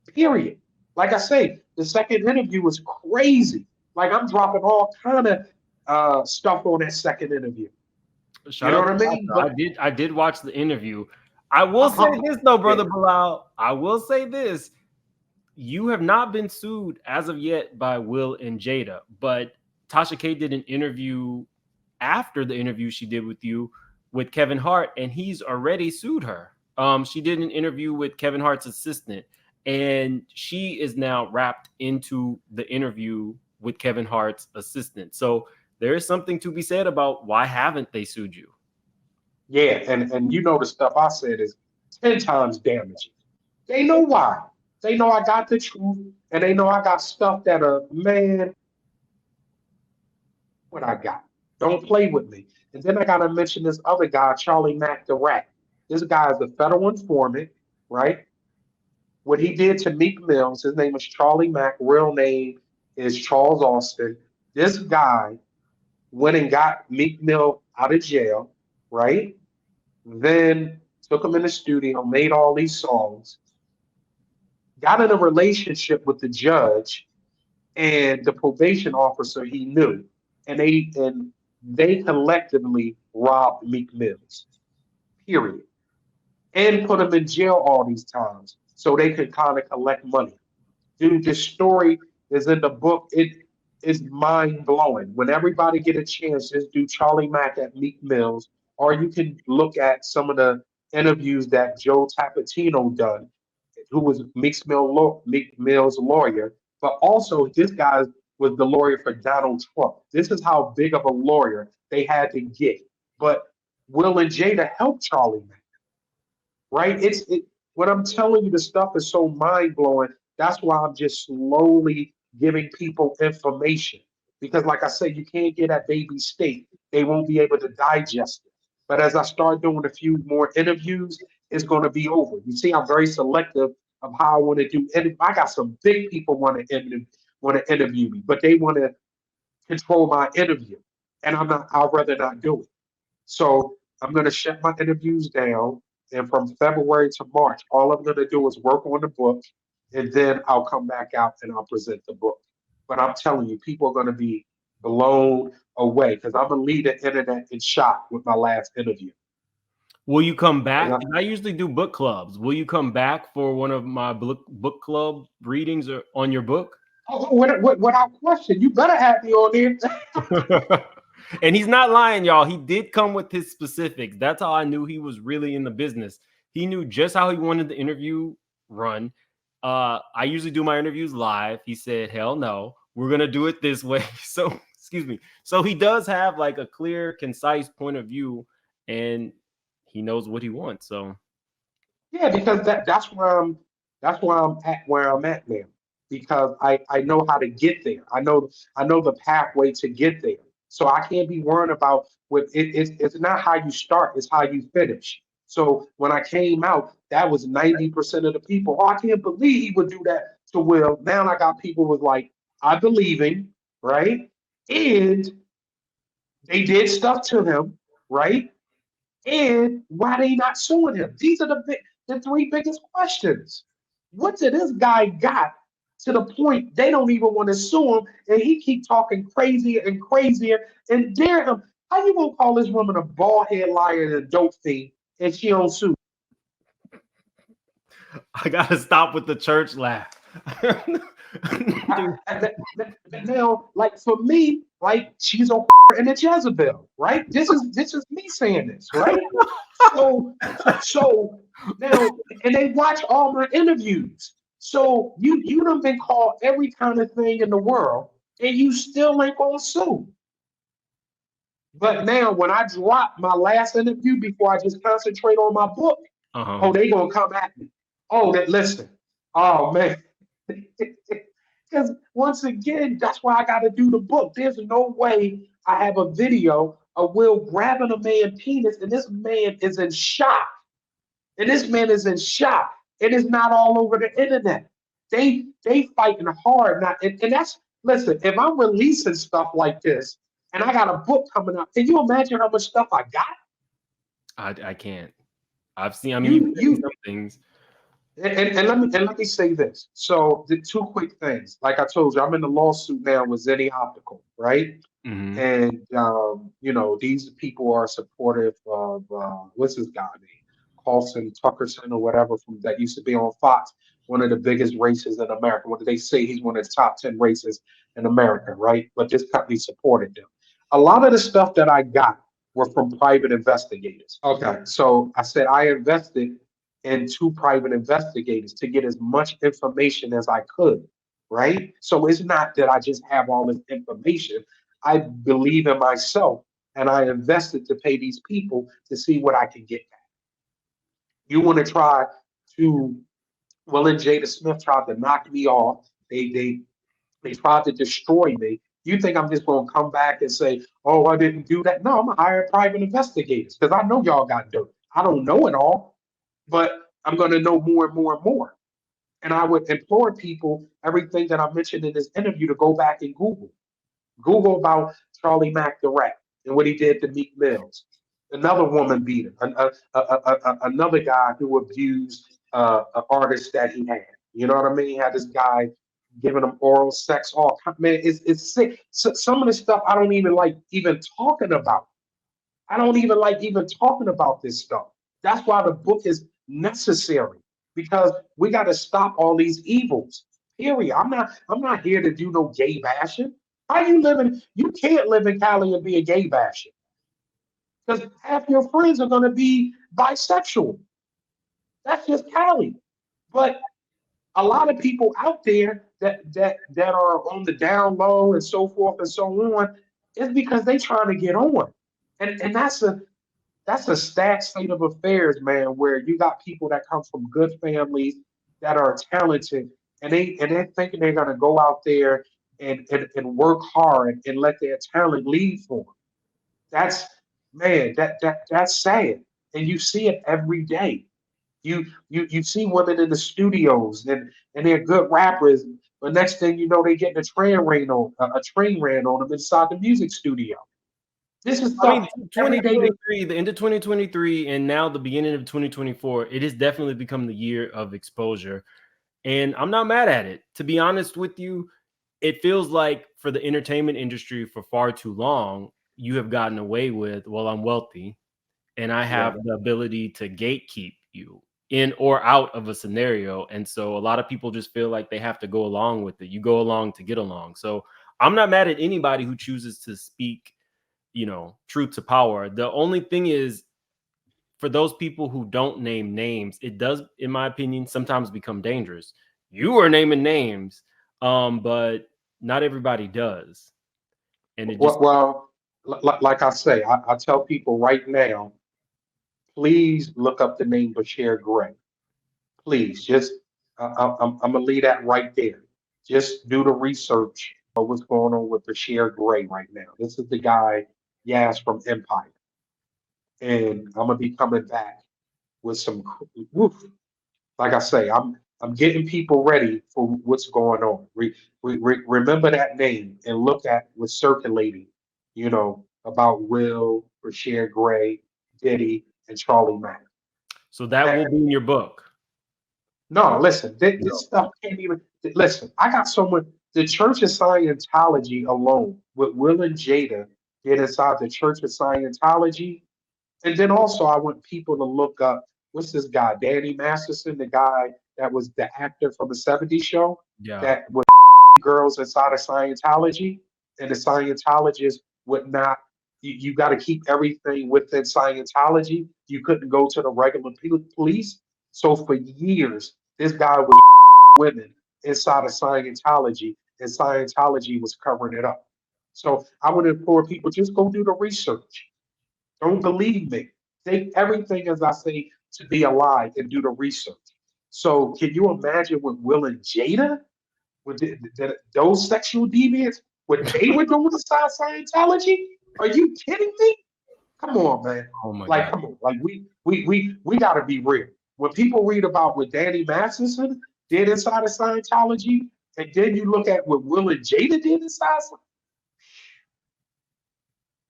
period. Like I say, the second interview was crazy. Like I'm dropping all kind of stuff on that second interview. You know what I mean? But I did watch the interview. I will say this though, brother Bilaal. I will say this. You have not been sued as of yet by Will and Jada, but Tasha K did an interview after the interview she did with you with Kevin Hart, and he's already sued her. She did an interview with Kevin Hart's assistant, and she is now wrapped into the interview with Kevin Hart's assistant. So there is something to be said about why haven't they sued you? Yeah, and you know the stuff I said is 10 times damaging. They know why. They know I got the truth, and they know I got stuff that man, what I got. Don't play with me. And then I gotta mention this other guy, Charlie Mack the Rat. This guy is a federal informant, right? What he did to Meek Mills, his name is Charlie Mack, real name is Charles Austin. This guy went and got Meek Mill out of jail, right? Then took him in the studio, made all these songs, got in a relationship with the judge and the probation officer he knew, and they collectively robbed Meek Mills, period, and put him in jail all these times so they could kind of collect money. Dude, this story is in the book. is mind blowing. When everybody get a chance, just do Charlie Mack at Meek Mills, or you can look at some of the interviews that Joe Tapatino done, who was Meek Mill's lawyer, but also this guy was the lawyer for Donald Trump. This is how big of a lawyer they had to get. But Will and Jada helped Charlie Mack, right? What I'm telling you, the stuff is so mind blowing. That's why I'm just slowly giving people information because, like I said, you can't get at baby state. They won't be able to digest it. But as I start doing a few more interviews, it's going to be over. You see, I'm very selective of how I want to do. And I got some big people want to interview me, but they want to control my interview, and I'm not. I'd rather not do it. So I'm going to shut my interviews down. And from February to March, all I'm going to do is work on the book. And then I'll come back out and I'll present the book. But I'm telling you, people are going to be blown away because I'm going to lead the internet in shock with my last interview. Will you come back? I usually do book clubs. Will you come back for one of my book club readings or on your book? Oh, without question. You better have me on there. And he's not lying, y'all. He did come with his specifics. That's how I knew he was really in the business. He knew just how he wanted the interview run. I usually do my interviews live. He said, hell no, we're going to do it this way. So, excuse me. So he does have like a clear, concise point of view, and he knows what he wants. So, yeah, because that's where I'm at where I'm at now. Because I know how to get there. I know the pathway to get there. So I can't be worrying about it's not how you start, it's how you finish. So when I came out, that was 90% of the people. Oh, I can't believe he would do that to Will. Now I got people with like, I believe him, right? And they did stuff to him, right? And why they not suing him? These are the three biggest questions. What did this guy got to the point they don't even want to sue him, and he keep talking crazier and crazier and dare him? How you gonna call this woman a bald head liar and a dope fiend, and she don't sue? I gotta stop with the church laugh. Now, like for me, like she's a and a Jezebel, right? This is me saying this, right? So now, and they watch all my interviews. So you done been called every kind of thing in the world, and you still ain't gonna sue. But now, when I drop my last interview before I just concentrate on my book, oh, they gonna come at me. Oh, listen. Oh man, because once again, that's why I got to do the book. There's no way I have a video of Will grabbing a man's penis, and this man is in shock. And this man is in shock. It is not all over the internet. They fighting hard now. And that's, listen, if I'm releasing stuff like this and I got a book coming out, can you imagine how much stuff I got? I can't. I've seen, I mean, some things. And let me say this. So the two quick things. Like I told you, I'm in the lawsuit now with Zenny Optical, right? Mm-hmm. And you know, these people are supportive of what's his guy name? Carlson Tuckerson or whatever from that used to be on Fox, one of the biggest races in America. What did they say? He's one of the top 10 races in America, right? But this company supported them. A lot of the stuff that I got were from private investigators. Okay, so I said I invested in 2 private investigators to get as much information as I could, right? So it's not that I just have all this information. I believe in myself, and I invested to pay these people to see what I can get back. You want to try to, well, and Jada Smith tried to knock me off. They tried to destroy me. You think I'm just going to come back and say, oh, I didn't do that? No, I'm going to hire private investigators because I know y'all got dirt. I don't know it all, but I'm going to know more and more and more. And I would implore people, everything that I mentioned in this interview, to go back and Google about Charlie Mack the Rat and what he did to Meek Mills. Another woman beater, another guy who abused an artist that he had. You know what I mean? He had this guy giving him oral sex. All man, it's sick. So, some of the stuff I don't even like even talking about. I don't even like even talking about this stuff. That's why the book is necessary, because we got to stop all these evils. Period. I'm not here to do no gay bashing. How you living? You can't live in Cali and be a gay basher because half your friends are going to be bisexual. That's just Cali. But a lot of people out there that are on the down low and so forth and so on, is because they trying to get on, and that's a sad state of affairs, man. Where you got people that come from good families that are talented, and they're thinking they're gonna go out there and work hard and let their talent lead for them. That's man, that's sad, and you see it every day. You see women in the studios and they're good rappers, but next thing you know, they getting a train ran on them inside the music studio. This is I mean, every day. 2023, the end of 2023, and now the beginning of 2024, it has definitely become the year of exposure. And I'm not mad at it. To be honest with you, it feels like for the entertainment industry for far too long, you have gotten away with, well, I'm wealthy and I have the ability to gatekeep you in or out of a scenario. And so a lot of people just feel like they have to go along with it. You go along to get along. So I'm not mad at anybody who chooses to speak, truth to power. The only thing is, for those people who don't name names, it does, in my opinion, sometimes become dangerous. You are naming names, but not everybody does. And it just like I say, I tell people right now, please look up the name Bashir Gray. Please, just I'm gonna leave that right there. Just do the research of what's going on with Bashir Gray right now. This is the guy, Yas from Empire, and I'm gonna be coming back with some. Woof. Like I say, I'm getting people ready for what's going on. Remember that name and look at what's circulating, about Will, Bashir Gray, Diddy, and Charlie Mack. So that will be in your book. No, listen, this stuff can't even listen. I got someone, the Church of Scientology alone, with Will and Jada get inside the Church of Scientology. And then also I want people to look up, what's this guy, Danny Masterson, the guy that was the actor from the 70s show that was girls inside of Scientology, and the Scientologists would not, you got to keep everything within Scientology. You couldn't go to the regular police. So for years, this guy was women inside of Scientology, and Scientology was covering it up. So I would implore people, just go do the research. Don't believe me. Take everything, as I say, to be a lie and do the research. So can you imagine what Will and Jada, with those sexual deviants, what they were doing inside Scientology? Are you kidding me? Come on, man. Oh my God. Come on. Like we gotta be real. When people read about what Danny Masterson did inside of Scientology, and then you look at what Will and Jada did inside,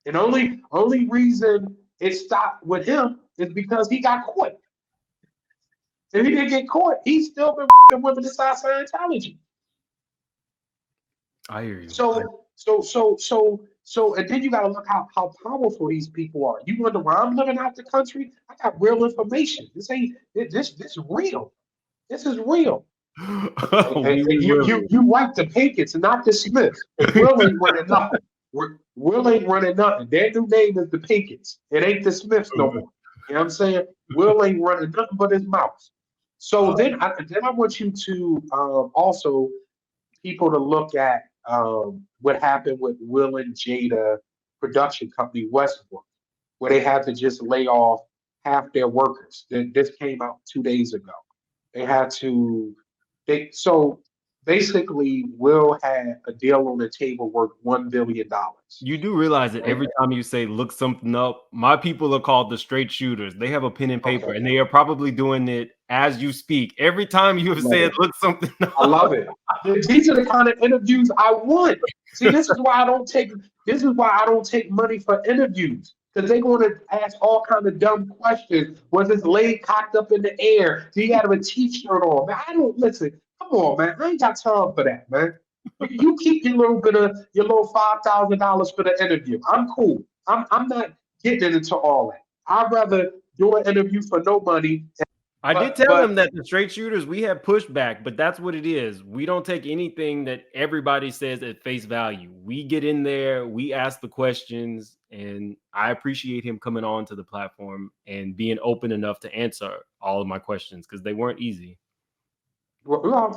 and only reason it stopped with him is because he got caught. If he didn't get caught, he's still been women inside Scientology. I hear you. So, and then you got to look how powerful these people are. You wonder why I'm living out the country? I got real information. This real. This is real. You like the Pinkets and not the Smiths. Will ain't running nothing. Will ain't running nothing. Their new name is the Pinkets. It ain't the Smiths no more. You know what I'm saying? Will ain't running nothing but his mouth. So then I want you to also people to look at what happened with Will and Jada production company Westbrook, where they had to just lay off half their workers. This came out 2 days ago. They had to. So basically, Will had a deal on the table worth $1 billion. You do realize that every time you say look something up, my people are called the straight shooters. They have a pen and paper, and they are probably doing it as you speak. Every time you have said look something up. I love it. These are the kind of interviews I want. See, this is why I don't take money for interviews. Because they're going to ask all kinds of dumb questions. Was his leg cocked up in the air? Do you have a t-shirt on? Man, I don't listen. Come on, man. I ain't got time for that, man. You keep your little $5,000 for the interview. I'm cool. I'm not getting into all that. I'd rather do an interview for no money I did tell them that the straight shooters, we have pushback, but that's what it is. We don't take anything that everybody says at face value. We get in there, we ask the questions, and I appreciate him coming on to the platform and being open enough to answer all of my questions because they weren't easy. Well,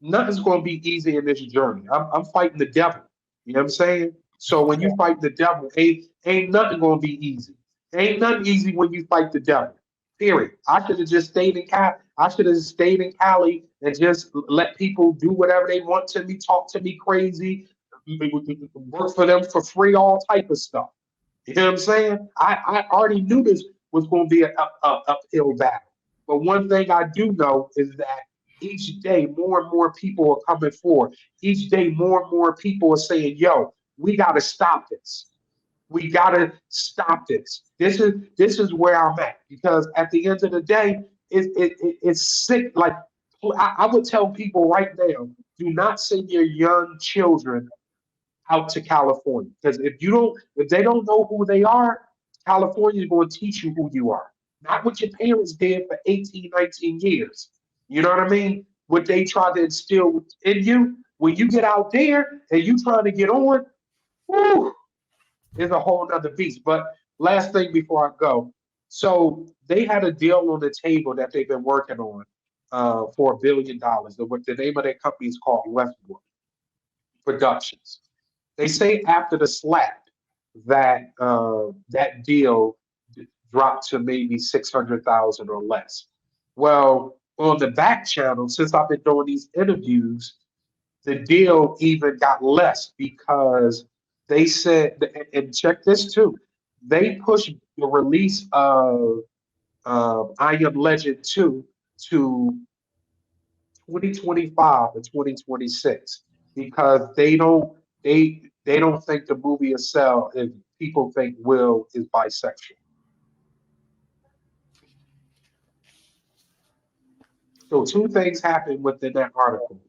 nothing's going to be easy in this journey. I'm fighting the devil. You know what I'm saying? So when you fight the devil, ain't nothing going to be easy. Ain't nothing easy when you fight the devil. Period. I should have just stayed in Cali. I should have stayed in Cali and just let people do whatever they want to me, talk to me crazy, work for them for free, all type of stuff. You know what I'm saying? I already knew this was going to be an uphill battle. But one thing I do know is that each day more and more people are coming forward. Each day more and more people are saying, yo, we got to stop this. We got to stop this. This is where I'm at, because at the end of the day, it's sick. Like I would tell people right now, do not send your young children out to California, because if they don't know who they are, California is going to teach you who you are. Not what your parents did for 18, 19 years. You know what I mean? What they try to instill in you. When you get out there and you trying to get on, whew, it's a whole other beast. But last thing before I go. So they had a deal on the table that they've been working on for $1 billion. The name of their company is called Westbrook Productions. They say after the slap that that deal dropped to maybe 600,000 or less. Well, on the back channel, since I've been doing these interviews, the deal even got less, because they said, and check this too, they pushed the release of I Am Legend 2 to 2025 and 2026, because they don't think the movie will sell if people think Will is bisexual. So two things happened within that article.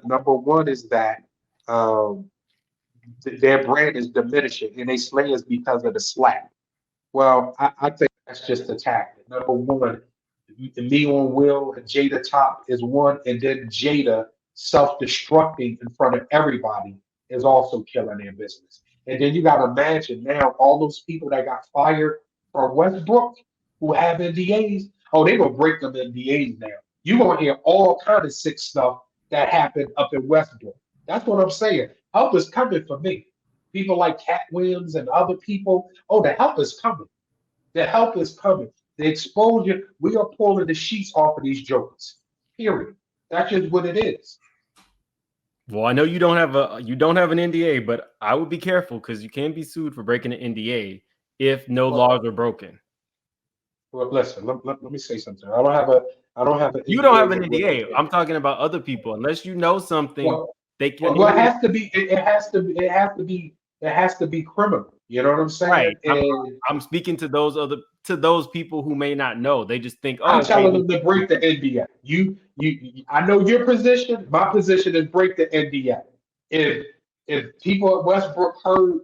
Number one is that their brand is diminishing, and they say it's because of the slap. Well, I think that's just a tactic. Number one, me on Will and Jada top is one, and then Jada self-destructing in front of everybody is also killing their business. And then you got to imagine now all those people that got fired from Westbrook who have NDAs. Oh, they're going to break them NDAs now. You're going to hear all kind of sick stuff that happened up in Westbrook. That's what I'm saying. Help is coming for me. People like Cat Williams and other people. Oh, the help is coming. The help is coming. The exposure, we are pulling the sheets off of these jokers. Period. That's just what it is. Well, I know you don't have an NDA, but I would be careful, because you can be sued for breaking an NDA if no laws are broken. Well, listen, let me say something. I don't have an You don't have an NDA. I'm talking about other people. Unless you know something, they can. Well, it has to be. It has to be criminal. You know what I'm saying? Right. I'm speaking to those people who may not know. They just think, I'm telling them to break the NDA. I know your position. My position is break the NDA. If people at Westbrook heard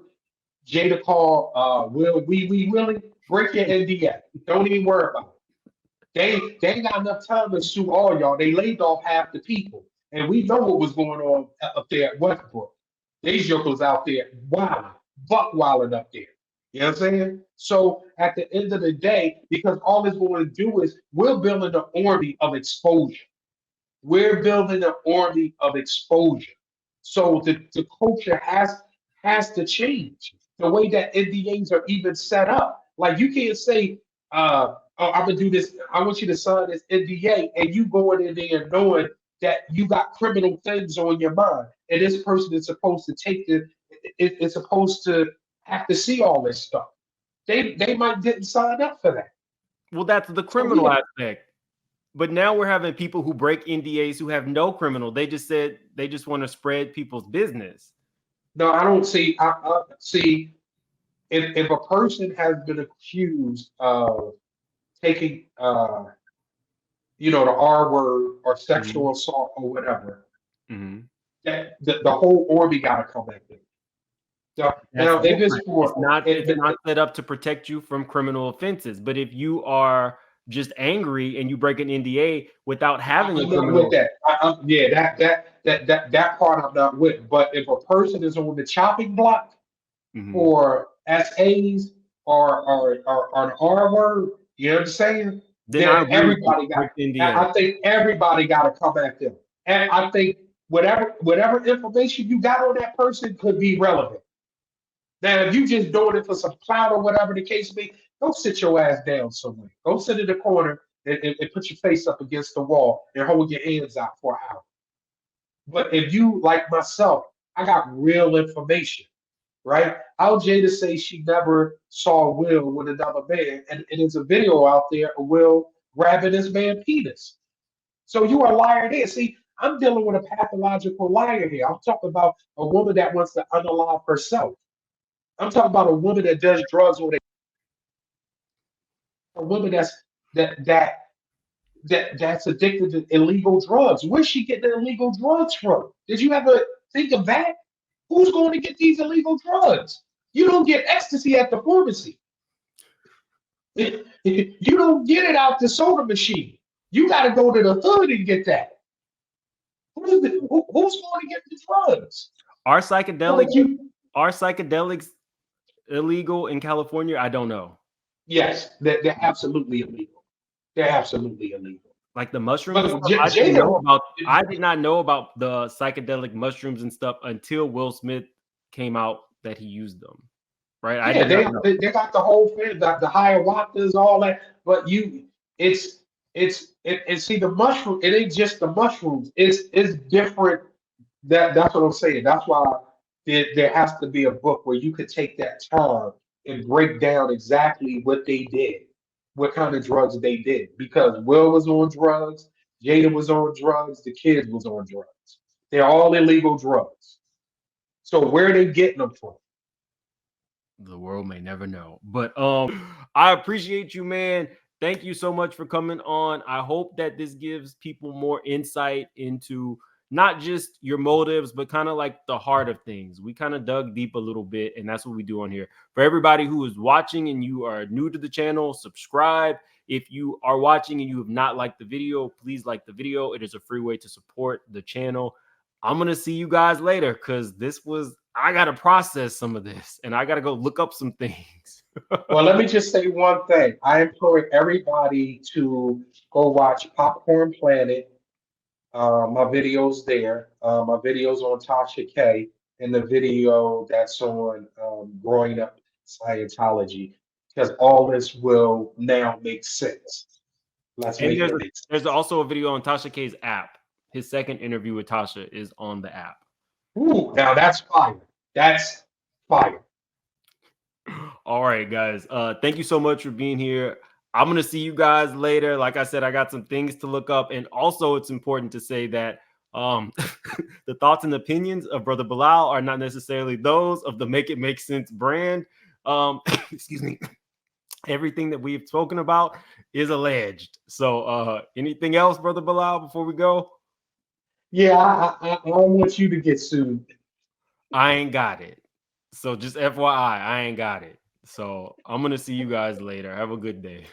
Jada call Will we really break your NDA. Don't even worry about it. They ain't got enough time to sue all y'all. They laid off half the people. And we know what was going on up there at Westbrook. These jokers out there buck wilding up there. You know what I'm saying? So at the end of the day, because all it's going to do is we're building an army of exposure. We're building an army of exposure. So the culture has to change. The way that NDAs are even set up. Like you can't say, I'm gonna do this. I want you to sign this NDA, and you going in there knowing that you got criminal things on your mind, and this person is supposed to take it's supposed to have to see all this stuff. They might didn't sign up for that. Well, that's the criminal aspect. But now we're having people who break NDAs who have no criminal. They just said they just want to spread people's business. No, I don't see. I see. If a person has been accused of taking, the R word or sexual assault or whatever, that the whole army got to come at them. Now, if it's not set up to protect you from criminal offenses, but if you are just angry and you break an NDA without having a I'm not criminal. with that. Yeah, that part I'm not with. But if a person is on the chopping block for SAs or an R word, you know what I'm saying? Then I Then agree with you. everybody got. Break the NDA. I think everybody got to come at them, and I think whatever information you got on that person could be relevant. Now, if you just doing it for some clout or whatever the case may be, go sit your ass down somewhere. Go sit in the corner and put your face up against the wall and hold your hands out for an hour. But if you, like myself, I got real information, right? How Jada say she never saw Will with another man, and there's a video out there of Will grabbing this man's penis. So you are a liar there. See, I'm dealing with a pathological liar here. I'm talking about a woman that wants to unalive herself. I'm talking about a woman that does drugs with a woman that's addicted to illegal drugs. Where's she getting the illegal drugs from? Did you ever think of that? Who's going to get these illegal drugs? You don't get ecstasy at the pharmacy. You don't get it out the soda machine. You got to go to the hood and get that. Who's going to get the drugs? Are psychedelics illegal in California? I don't know. Yes, they're absolutely illegal. They're absolutely illegal. Like the mushrooms, But I did not know about the psychedelic mushrooms and stuff until Will Smith came out that he used them. Right? Yeah, they got the whole thing, the ayahuascas, all that. But see the mushroom. It ain't just the mushrooms. It's different. That's what I'm saying. That's why there has to be a book where you could take that time and break down exactly what they did, what kind of drugs they did. Because Will was on drugs, Jada was on drugs, the kids was on drugs. They're all illegal drugs. So where are they getting them from? The world may never know. But I appreciate you, man. Thank you so much for coming on. I hope that this gives people more insight into not just your motives, but kind of like the heart of things. We kind of dug deep a little bit, and that's what we do on here. For everybody who is watching and you are new to the channel, subscribe. If you are watching and you have not liked the video, please like the video. It is a free way to support the channel. I'm going to see you guys later because I got to process some of this and I got to go look up some things. Well, let me just say one thing. I implore everybody to go watch Popcorn Planet. My videos there, my videos on Tasha K, and the video that's on Growing Up Scientology, because all this will now make sense. There's also a video on Tasha K's app. His second interview with Tasha is on the app. Ooh, now that's fire. That's fire. All right, guys. Thank you so much for being here. I'm going to see you guys later. Like I said, I got some things to look up. And also, it's important to say that the thoughts and opinions of Brother Bilaal are not necessarily those of the Make It Make Sense brand. Excuse me. Everything that we've spoken about is alleged. So anything else, Brother Bilaal, before we go? Yeah, I don't want you to get sued. I ain't got it. So just FYI, I ain't got it. So I'm going to see you guys later. Have a good day.